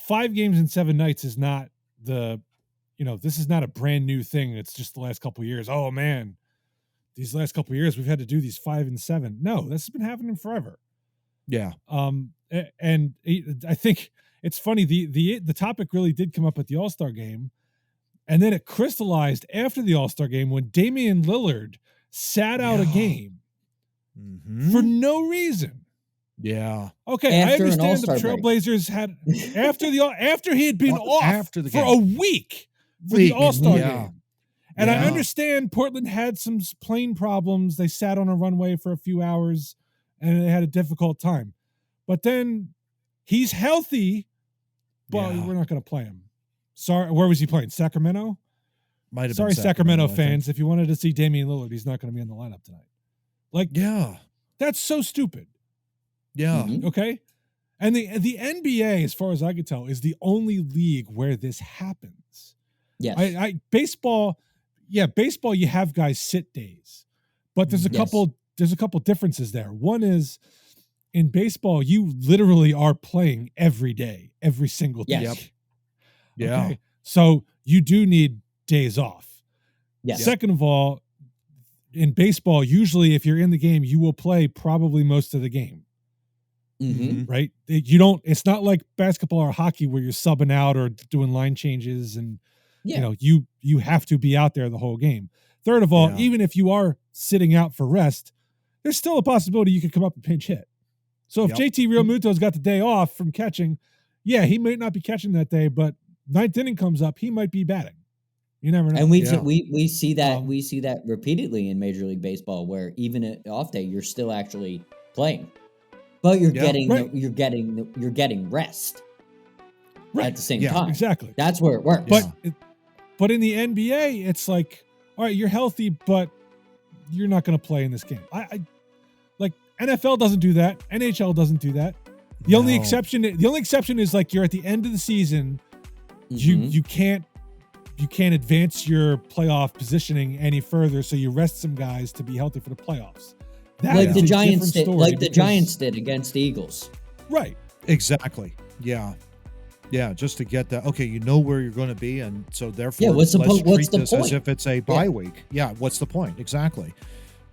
Speaker 2: 5 games in 7 nights is not this is not a brand new thing. It's just the last couple of years. Oh man, these last couple of years we've had to do these 5 and 7. No, this has been happening forever.
Speaker 1: Yeah.
Speaker 2: And I think it's funny. The topic really did come up at the All-Star game, and then it crystallized after the All-Star game when Damian Lillard sat out a game for no reason.
Speaker 1: Yeah.
Speaker 2: Okay, I understand the Trailblazers had after he had been off for a week for the All-Star game. And I understand Portland had some plane problems. They sat on a runway for a few hours and they had a difficult time. But then he's healthy, but we're not going to play him. Sorry, where was he playing? Sacramento?
Speaker 1: Might have
Speaker 2: Sorry,
Speaker 1: been
Speaker 2: Sacramento fans. If you wanted to see Damian Lillard, he's not going to be in the lineup tonight. Like, that's so stupid.
Speaker 1: Yeah.
Speaker 2: Okay. And the NBA, as far as I can tell, is the only league where this happens.
Speaker 3: Yes.
Speaker 2: Baseball, baseball, you have guys sit days, but there's a couple differences there. One is in baseball, you literally are playing every day, every single day.
Speaker 3: Yes.
Speaker 1: Yeah.
Speaker 2: Okay? So you do need days off.
Speaker 3: Yes.
Speaker 2: Second of all, in baseball, usually if you're in the game, you will play probably most of the game.
Speaker 3: Mm-hmm.
Speaker 2: Right? It's not like basketball or hockey where you're subbing out or doing line changes and you have to be out there the whole game. Third of all, even if you are sitting out for rest, there's still a possibility you could come up and pinch hit. So if JT Realmuto's got the day off from catching, he might not be catching that day, but ninth inning comes up, he might be batting. You never know.
Speaker 3: And we see that we see that repeatedly in Major League Baseball, where even an off day, you're still actually playing, but you're getting rest at the same time.
Speaker 2: Exactly.
Speaker 3: That's where it works.
Speaker 2: But in the NBA, it's like, all right, you're healthy, but you're not going to play in this game. I like NFL doesn't do that. NHL doesn't do that. The only exception is like you're at the end of the season, you can't advance your playoff positioning any further, so you rest some guys to be healthy for the playoffs.
Speaker 3: Like the Giants did, Giants did against the Eagles.
Speaker 2: Right.
Speaker 1: Exactly. Yeah. Yeah, just to get that. Okay, you know where you're going to be, and so therefore,
Speaker 3: what's the point?
Speaker 1: As if it's a bye week. Yeah, what's the point? Exactly.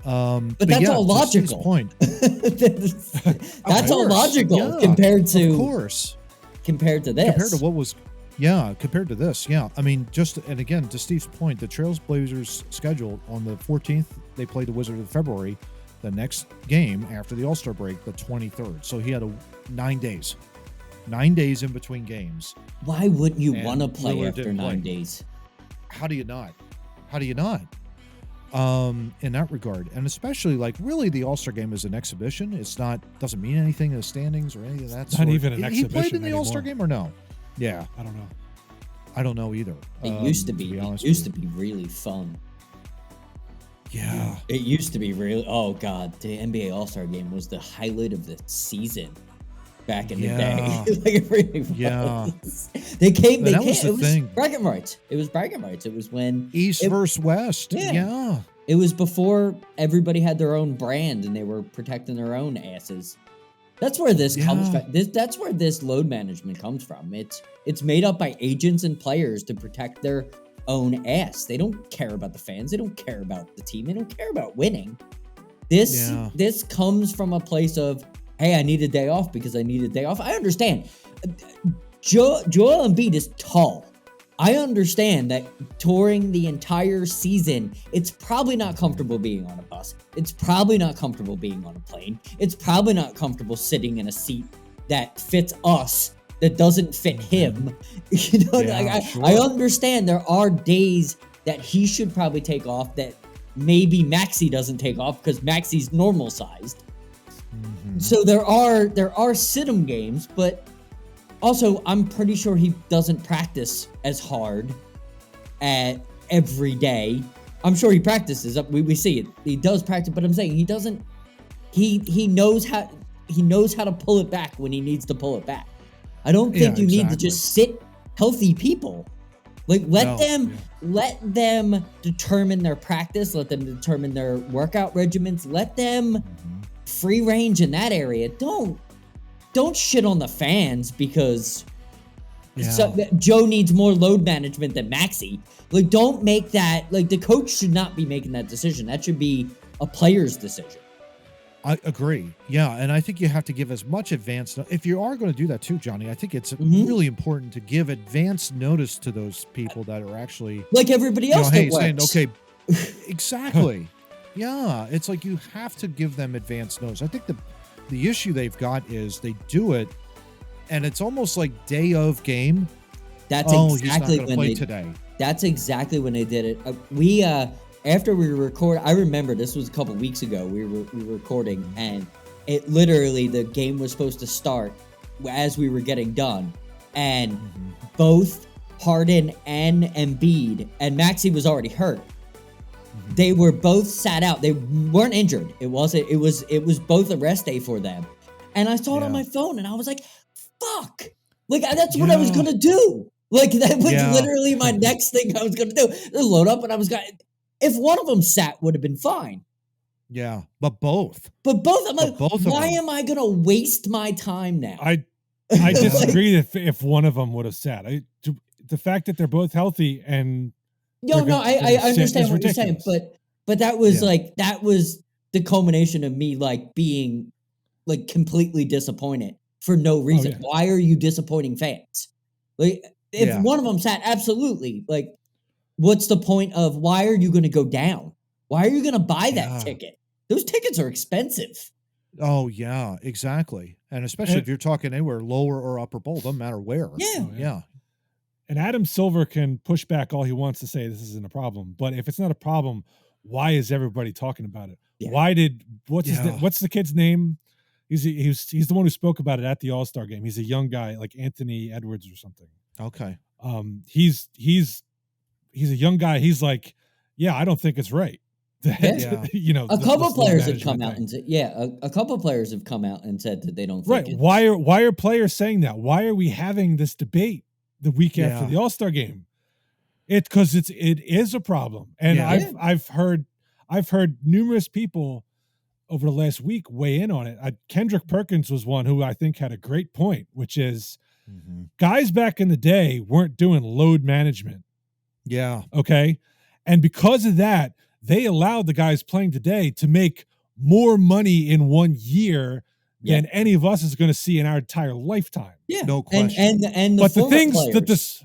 Speaker 3: But that's all logical.
Speaker 1: Point.
Speaker 3: That's all logical compared to,
Speaker 1: of course,
Speaker 3: compared to this.
Speaker 1: Compared to what was, compared to this, I mean, and again, to Steve's point, the Trailblazers schedule on the 14th, they played the Wizards in February. The next game after the All-Star break, the 23rd. So he had 9 days. 9 days in between games.
Speaker 3: Why wouldn't you want to play after 9 days?
Speaker 1: How do you not? In that regard, and especially like really the All-Star game is an exhibition. It's not, doesn't mean anything in the standings or anything of that sort.
Speaker 2: Not even an exhibition.
Speaker 1: He played in the
Speaker 2: anymore.
Speaker 1: All-Star game or no? Yeah,
Speaker 2: I don't know.
Speaker 1: I don't know either.
Speaker 3: It used to be. It used to be really fun.
Speaker 1: Yeah.
Speaker 3: It used to be really. Oh God, the NBA All-Star game was the highlight of the season back in the day. Like it really was.
Speaker 1: Yeah.
Speaker 3: They came.
Speaker 1: It was
Speaker 3: bragging rights. It was bragging rights. It was when
Speaker 1: East versus West. Yeah.
Speaker 3: It was before everybody had their own brand and they were protecting their own asses. That's where this comes from. That's where this load management comes from. It's made up by agents and players to protect their own ass. They don't care about the fans. They don't care about the team. They don't care about winning. This comes from a place of, hey, I need a day off because I need a day off. I understand. Joel Embiid is tall. I understand that touring the entire season, it's probably not comfortable being on a bus. It's probably not comfortable being on a plane. It's probably not comfortable sitting in a seat that fits us, that doesn't fit him. I understand there are days that he should probably take off that maybe Maxey doesn't take off because Maxey's normal sized. Mm-hmm. So there are sit-em games, but also I'm pretty sure he doesn't practice as hard every day. I'm sure he practices. We see it. He does practice, but I'm saying he doesn't. He knows how to pull it back when he needs to pull it back. I don't think you need to just sit healthy people. Like let them determine their practice, let them determine their workout regimens, let them free range in that area. Don't shit on the fans because Joe needs more load management than Maxey. Like don't make that, like the coach should not be making that decision. That should be a player's decision.
Speaker 1: I agree. Yeah, and I think you have to give as much advance. If you are going to do that too, Johnny, I think it's really important to give advance notice to those people that are actually
Speaker 3: like everybody else. Hey,
Speaker 1: saying, okay, exactly. Yeah, it's like you have to give them advance notice. I think the issue they've got is they do it, and it's almost like day of game.
Speaker 3: That's exactly when
Speaker 1: play today.
Speaker 3: That's exactly when they did it. After we record, I remember this was a couple weeks ago. We were recording, and it literally the game was supposed to start as we were getting done, and both Harden and Embiid and Maxey was already hurt. They were both sat out. They weren't injured. It was both a rest day for them, and I saw it on my phone, and I was like, "Fuck!" Like that's what I was gonna do. Like that was literally my next thing I was gonna do. Load up, and I was gonna. If one of them sat, would have been fine.
Speaker 1: Yeah, but both.
Speaker 3: But both, I'm
Speaker 1: But
Speaker 3: like,
Speaker 1: both of
Speaker 3: why
Speaker 1: them.
Speaker 3: am I going to waste my time now?
Speaker 2: I disagree if one of them would have sat. The fact that they're both healthy and
Speaker 3: I understand what you're saying, but that was that was the culmination of me like being like completely disappointed for no reason.
Speaker 2: Oh, yeah.
Speaker 3: Why are you disappointing fans? Like if one of them sat, absolutely. Like, what's the point of why are you going to go down? Why are you going to buy that ticket? Those tickets are expensive.
Speaker 1: Oh yeah, exactly. And especially if you're talking anywhere lower or upper bowl, doesn't matter where.
Speaker 3: Yeah.
Speaker 2: And Adam Silver can push back all he wants to say this isn't a problem, but if it's not a problem, why is everybody talking about it?
Speaker 3: Yeah.
Speaker 2: What's the kid's name? He's the one who spoke about it at the All-Star game. He's a young guy, like Anthony Edwards or something.
Speaker 1: Okay.
Speaker 2: He's a young guy. He's like, yeah, I don't think it's right.
Speaker 3: A couple players have come out and said, a couple players have come out and said that they don't think
Speaker 2: right. Why are players saying that? Why are we having this debate the week after the All-Star game? Because it is a problem. And I've heard numerous people over the last weigh in on it. Kendrick Perkins was one who I think had a great point, which is guys back in the day weren't doing load management.
Speaker 1: Yeah.
Speaker 2: Okay. And because of that, they allowed the guys playing today to make more money in 1 year than any of us is going to see in our entire lifetime.
Speaker 3: Yeah.
Speaker 1: No question.
Speaker 3: And
Speaker 2: the things players.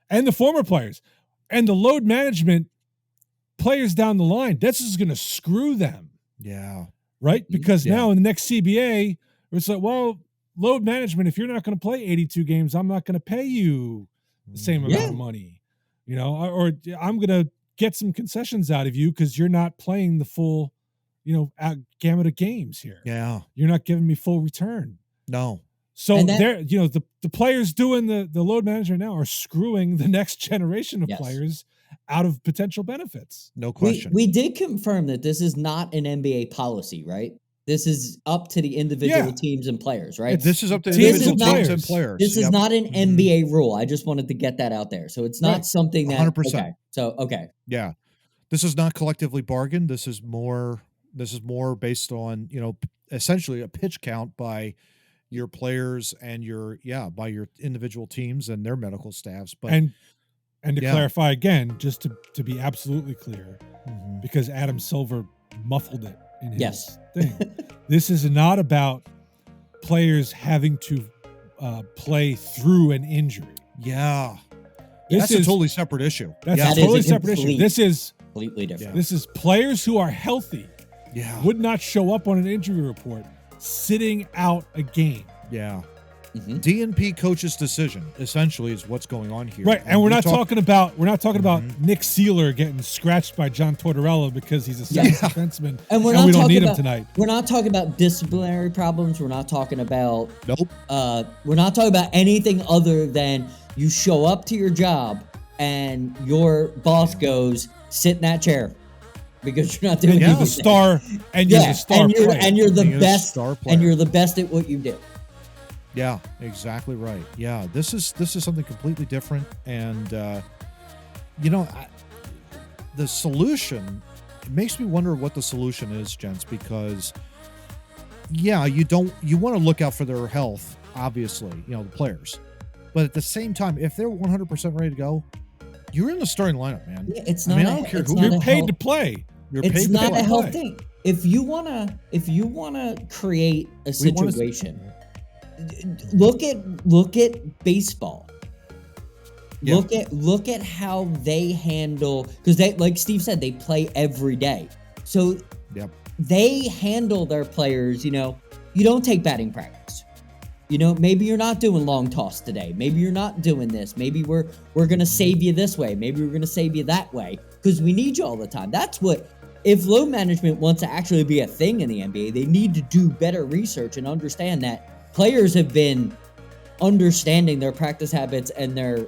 Speaker 2: And the former players and the load management players down the line, that's just going to screw them.
Speaker 1: Yeah.
Speaker 2: Right? Because now in the next CBA, it's like, well, load management, if you're not going to play 82 games, I'm not going to pay you the same amount of money. Or I'm going to get some concessions out of you because you're not playing the full, gamut of games here.
Speaker 1: Yeah.
Speaker 2: You're not giving me full return.
Speaker 1: No.
Speaker 2: So the players doing the load management now are screwing the next generation of players out of potential benefits.
Speaker 1: No question.
Speaker 3: We did confirm that this is not an NBA policy, right? This is up to the individual teams and players, right?
Speaker 1: This is up to individual teams and players.
Speaker 3: This is not an NBA rule. I just wanted to get that out there. So it's not something that
Speaker 1: 100%.
Speaker 3: Okay.
Speaker 1: Yeah. This is not collectively bargained. This is more based on, essentially a pitch count by your players and by your individual teams and their medical staffs. But
Speaker 2: and to clarify again, just to be absolutely clear, because Adam Silver muffled it in his thing. This is not about players having to play through an injury.
Speaker 1: Yeah. That's a totally separate issue.
Speaker 2: That's a totally separate issue. This is
Speaker 3: completely different.
Speaker 2: This is players who are healthy would not show up on an injury report sitting out a game.
Speaker 1: Yeah. DNP coach's decision essentially is what's going on here.
Speaker 2: Right. And we're not talking about Nick Seeler getting scratched by John Tortorella because he's a second defenseman and we don't need him tonight.
Speaker 3: We're not talking about disciplinary problems. We're not talking about
Speaker 1: Nope.
Speaker 3: We're not talking about anything other than you show up to your job and your boss goes, sit in that chair because you're not doing anything.
Speaker 2: You're the star and you're the star player.
Speaker 3: And you're the best and you're the best at what you do.
Speaker 1: Yeah, exactly right. Yeah, this is something completely different, and the solution. It makes me wonder what the solution is, gents, because you want to look out for their health, obviously, the players, but at the same time, if they're 100% ready to go, you're in the starting lineup, man.
Speaker 3: Yeah, it's not.
Speaker 1: I don't care who
Speaker 2: you're paid to play.
Speaker 3: It's not a health thing. If you wanna create a situation. Look at baseball. Yeah. Look at how they handle, because they, like Steve said, they play every day. So they handle their players. You don't take batting practice. Maybe you're not doing long toss today. Maybe you're not doing this. Maybe we're gonna save you this way. Maybe we're gonna save you that way because we need you all the time. That's what. If load management wants to actually be a thing in the NBA, they need to do better research and understand that. Players have been understanding their practice habits and their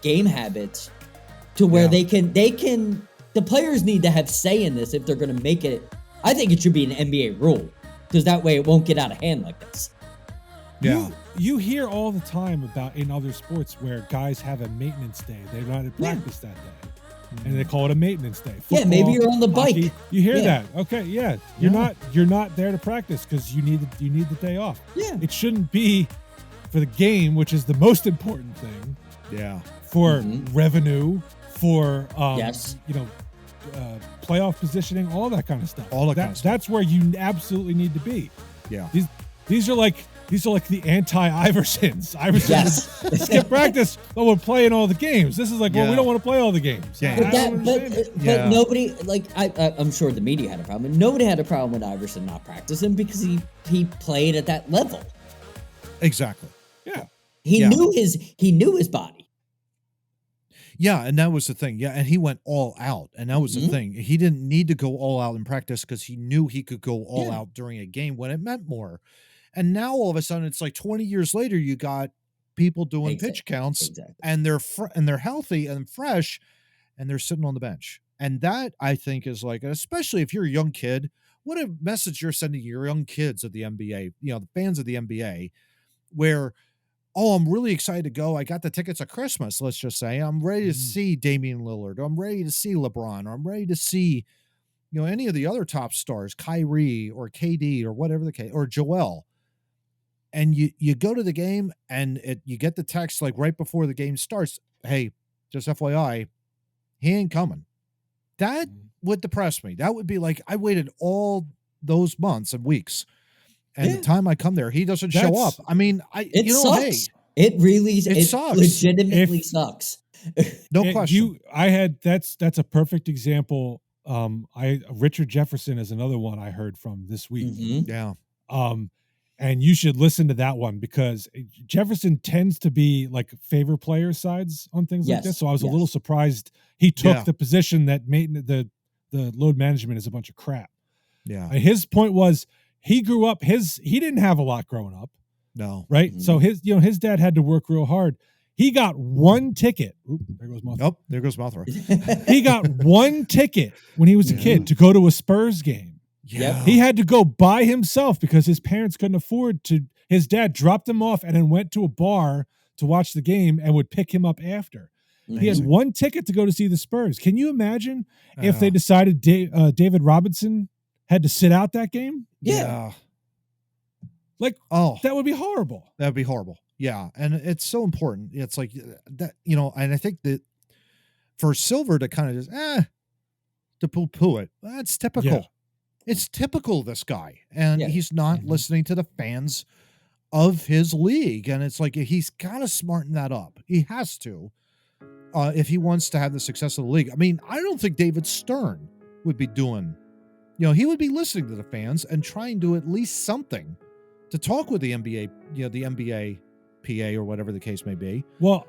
Speaker 3: game habits to where they can the players need to have say in this if they're going to make it. I think it should be an NBA rule because that way it won't get out of hand like this.
Speaker 2: Yeah. You hear all the time about in other sports where guys have a maintenance day. They're not at practice that day. and they call it a maintenance day.
Speaker 3: Football, maybe you're on the
Speaker 2: hockey,
Speaker 3: bike.
Speaker 2: You hear that? Okay, yeah. You're not there to practice because you need the day off.
Speaker 3: Yeah.
Speaker 2: It shouldn't be for the game, which is the most important thing.
Speaker 1: Yeah.
Speaker 2: For revenue, for playoff positioning, all that kind of stuff. That's where you absolutely need to be.
Speaker 1: Yeah.
Speaker 2: These are like the anti-Iversons. Iverson skip practice, but we're playing all the games. This is like, well, we don't want to play all the games.
Speaker 1: Yeah.
Speaker 3: But nobody, like, I'm sure the media had a problem. Nobody had a problem with Iverson not practicing because he played at that level.
Speaker 1: Exactly.
Speaker 2: Yeah.
Speaker 3: He knew his body.
Speaker 1: Yeah, and that was the thing. Yeah, and he went all out, and that was the thing. He didn't need to go all out in practice because he knew he could go all out during a game when it meant more. And now all of a sudden, it's like 20 years later, you got people doing pitch counts, and they're healthy and fresh, and they're sitting on the bench. And that, I think, is like, especially if you're a young kid, what a message you're sending your young kids of the NBA, the fans of the NBA, where, oh, I'm really excited to go. I got the tickets at Christmas, let's just say. I'm ready to see Damian Lillard. I'm ready to see LeBron. Or I'm ready to see, any of the other top stars, Kyrie or KD or whatever the case, or Joel. And you go to the game and you get the text like right before the game starts, hey, just FYI, he ain't coming. That would depress me. That would be like, I waited all those months and weeks. And the time I come there, he doesn't show up. I mean,
Speaker 3: it sucks. It really sucks. Legitimately sucks.
Speaker 1: No question.
Speaker 2: That's a perfect example. Richard Jefferson is another one I heard from this week.
Speaker 1: Yeah.
Speaker 2: And you should listen to that one because Jefferson tends to be like favor player sides on things like this. So I was a little surprised he took the position that the load management is a bunch of crap.
Speaker 1: Yeah.
Speaker 2: His point was he grew up, he didn't have a lot growing up.
Speaker 1: No.
Speaker 2: Right. So his dad had to work real hard. He got one ticket. Oop, there goes Mothra.
Speaker 1: Nope. There goes Mothra.
Speaker 2: He got one ticket when he was a kid to go to a Spurs game.
Speaker 1: Yeah.
Speaker 2: He had to go by himself because his parents couldn't afford to. His dad dropped him off and then went to a bar to watch the game and would pick him up after. Amazing. He had one ticket to go to see the Spurs. Can you imagine if they decided David Robinson had to sit out that game?
Speaker 1: Yeah.
Speaker 2: Like, that would be horrible.
Speaker 1: That would be horrible. Yeah. And it's so important. It's like that, and I think that for Silver to kind of just, to poo-poo it, that's typical. Yeah. It's typical of this guy. And he's not listening to the fans of his league. And it's like, he's got to smarten that up. He has to, if he wants to have the success of the league. I mean, I don't think David Stern would be doing, he would be listening to the fans and trying to at least something to talk with the NBA, the NBA PA or whatever the case may be.
Speaker 2: Well,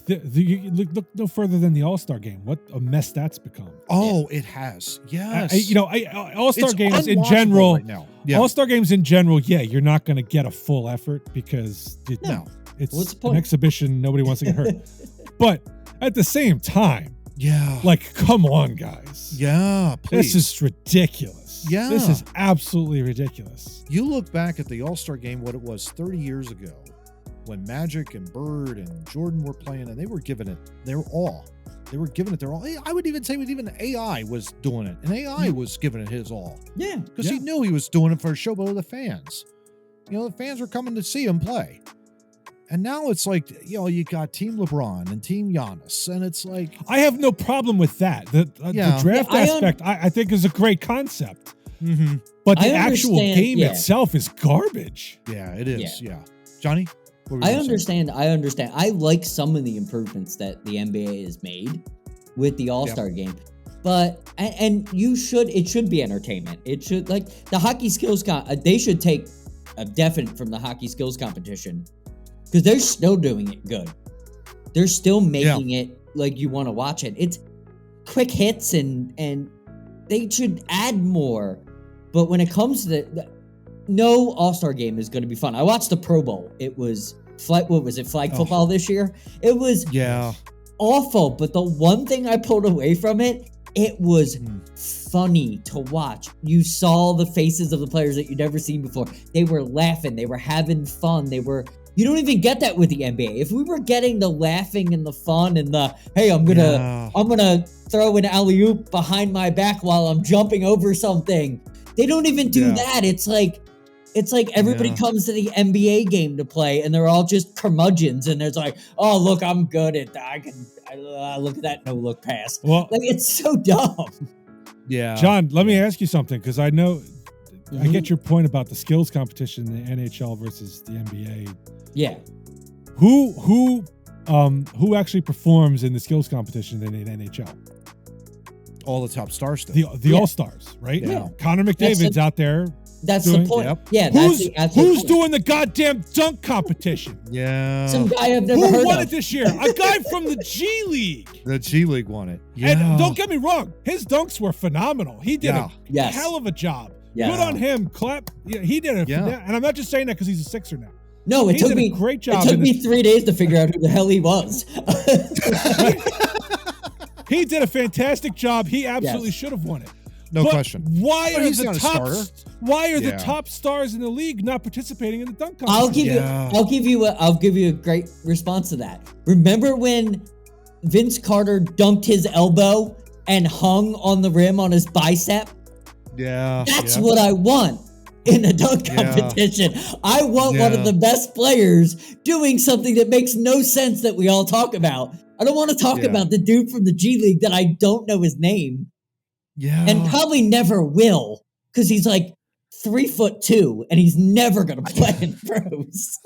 Speaker 2: you look no further than the All-Star game. What a mess that's become.
Speaker 1: Oh, it has. Yes.
Speaker 2: All-Star games in general.
Speaker 1: Right now. Yeah.
Speaker 2: All-Star games in general, you're not going to get a full effort because it's an exhibition. Nobody wants to get hurt. But at the same time, like, come on, guys.
Speaker 1: Yeah, please.
Speaker 2: This is ridiculous.
Speaker 1: Yeah.
Speaker 2: This is absolutely ridiculous.
Speaker 1: You look back at the All-Star game, what it was 30 years ago, when Magic and Bird and Jordan were playing, and they were giving it their all. They were giving it their all. I would even say even AI was doing it, and AI was giving it his all.
Speaker 3: Yeah.
Speaker 1: Because he knew he was doing it for a showboat of the fans. The fans were coming to see him play. And now it's like, you got Team LeBron and Team Giannis, and it's like...
Speaker 2: I have no problem with that. The draft aspect, I think, is a great concept.
Speaker 1: Mm-hmm.
Speaker 2: But the actual game itself is garbage.
Speaker 1: Yeah, it is. Yeah. Johnny?
Speaker 3: I understand. I like some of the improvements that the NBA has made with the All-Star game. But, and it should be entertainment. It should, like, the hockey skills, they should take a definite from the hockey skills competition because they're still doing it good. They're still making it like you want to watch it. It's quick hits and they should add more. But when it comes to no All-Star game is going to be fun. I watched the Pro Bowl. It was flag football this year? It was awful. But the one thing I pulled away from it was funny to watch. You saw the faces of the players that you'd never seen before. They were laughing. They were having fun. They were You don't even get that with the NBA. If we were getting the laughing and the fun and the, hey, I'm gonna throw an alley-oop behind my back while I'm jumping over something. They don't even do that. It's like everybody comes to the NBA game to play and they're all just curmudgeons and it's like, oh, look, I'm good at that. Look at that no-look pass.
Speaker 2: Well,
Speaker 3: like, it's so dumb.
Speaker 1: Yeah.
Speaker 2: John, let me ask you something, because I know I get your point about the skills competition in the NHL versus the NBA.
Speaker 3: Yeah.
Speaker 2: Who actually performs in the skills competition in the NHL?
Speaker 1: All the top stars.
Speaker 2: The All-Stars, right?
Speaker 1: Yeah.
Speaker 2: Connor McDavid's out there.
Speaker 3: That's the point.
Speaker 1: Yep.
Speaker 3: Yeah.
Speaker 2: Who's doing the goddamn dunk competition?
Speaker 1: Yeah.
Speaker 3: Some guy I've never heard of.
Speaker 2: Who won it this year? A guy from the G League.
Speaker 1: The G League won it. Yeah.
Speaker 2: And don't get me wrong, his dunks were phenomenal. He did a hell of a job.
Speaker 3: Yeah.
Speaker 2: Good on him. Clap. Yeah, he did it. And I'm not just saying that because he's a Sixer now.
Speaker 3: No, it took me a great job. It took me 3 days to figure out who the hell he was.
Speaker 2: He did a fantastic job. He absolutely should have won it.
Speaker 1: No question.
Speaker 2: Why are the top stars in the league not participating in the dunk competition?
Speaker 3: I'll give you a great response to that. Remember when Vince Carter dunked his elbow and hung on the rim on his bicep?
Speaker 1: Yeah.
Speaker 3: That's what I want in a dunk competition. I want one of the best players doing something that makes no sense that we all talk about. I don't want to talk about the dude from the G League that I don't know his name.
Speaker 1: Yeah.
Speaker 3: And probably never will, because he's like 3'2" and he's never gonna play in pros.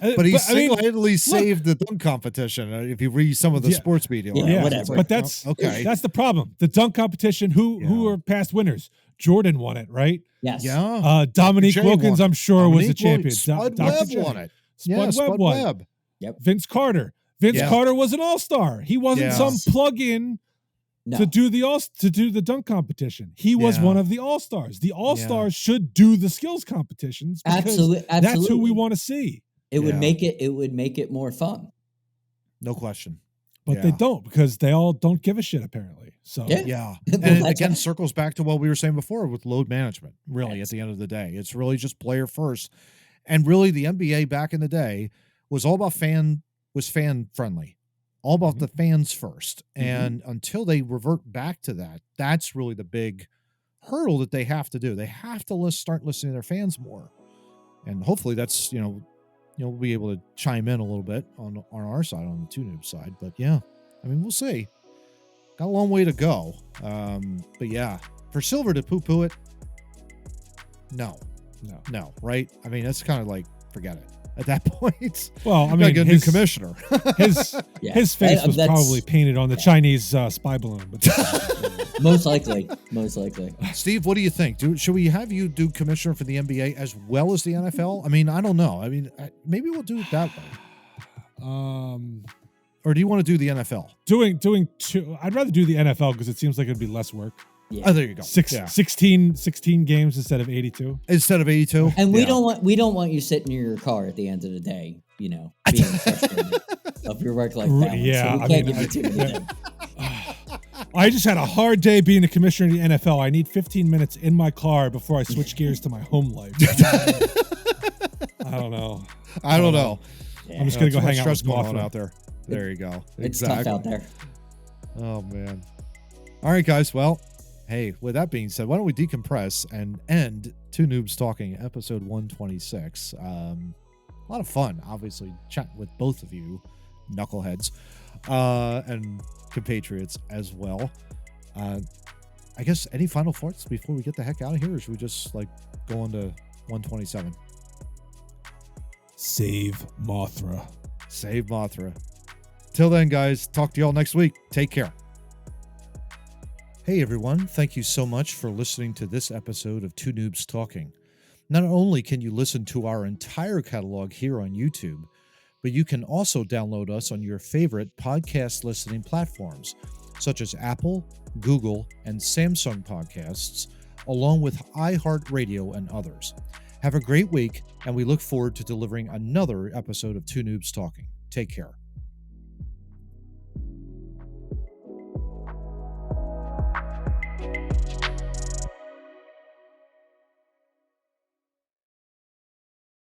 Speaker 1: But he single-handedly saved the dunk competition. If you read some of the sports media,
Speaker 3: whatever.
Speaker 2: But that's the problem. The dunk competition. Who are past winners? Jordan won it, right?
Speaker 3: Yes.
Speaker 1: Yeah.
Speaker 2: Dominique Wilkins, I'm sure, was the champion.
Speaker 1: Spud Webb won it.
Speaker 2: Spud Webb.
Speaker 3: Yep.
Speaker 2: Vince Carter. Vince Carter was an all-star. He wasn't some plug-in to do the dunk competition. He was one of the all-stars. The all-stars should do the skills competitions because
Speaker 3: absolutely.
Speaker 2: That's who we want to see.
Speaker 3: It would make it more fun.
Speaker 1: No question.
Speaker 2: But they don't, because they all don't give a shit apparently. So
Speaker 1: and it again circles back to what we were saying before with load management. Really, at the end of the day, it's really just player first. And really, the NBA back in the day was all about fan friendly. All about the fans first. And until they revert back to that, that's really the big hurdle that they have to do. They have to start listening to their fans more. And hopefully that's, we'll be able to chime in a little bit on our side, on the Too Noobs side. But we'll see. Got a long way to go. But for Silver to poo-poo it, no, right? I mean, that's kind of like, forget it. At that point,
Speaker 2: well, I mean,
Speaker 1: get a new commissioner.
Speaker 2: his face was probably painted on the Chinese spy balloon. But
Speaker 3: most likely.
Speaker 1: Steve, what do you think? Should we have you do commissioner for the NBA as well as the NFL? I mean, I don't know. I mean, maybe we'll do it that way. Or do you want to do the NFL?
Speaker 2: Doing two. I'd rather do the NFL because it seems like it'd be less work.
Speaker 3: Yeah.
Speaker 1: Oh, there you go.
Speaker 2: 16 games instead of 82.
Speaker 3: And we don't want you sitting in your car at the end of the day, being frustrated of your work-life balance.
Speaker 2: Yeah,
Speaker 3: so we can't give you too many things.
Speaker 2: I just had a hard day being a commissioner in the NFL. I need 15 minutes in my car before I switch gears to my home life. I don't know.
Speaker 1: Yeah.
Speaker 2: I'm just gonna go hang out with
Speaker 1: Mothra out there. There you go.
Speaker 3: It's tough out there.
Speaker 1: Oh man. All right, guys. Well, hey, with that being said, why don't we decompress and end Two Noobs Talking, episode 126. A lot of fun, obviously, chatting with both of you, knuckleheads, and compatriots as well. I guess any final thoughts before we get the heck out of here, or should we just go on to 127?
Speaker 2: Save Mothra.
Speaker 1: Save Mothra. Till then, guys, talk to y'all next week. Take care. Hey everyone, thank you so much for listening to this episode of Two Noobs Talking. Not only can you listen to our entire catalog here on YouTube, but you can also download us on your favorite podcast listening platforms, such as Apple, Google, and Samsung podcasts, along with iHeartRadio and others. Have a great week, and we look forward to delivering another episode of Two Noobs Talking. Take care.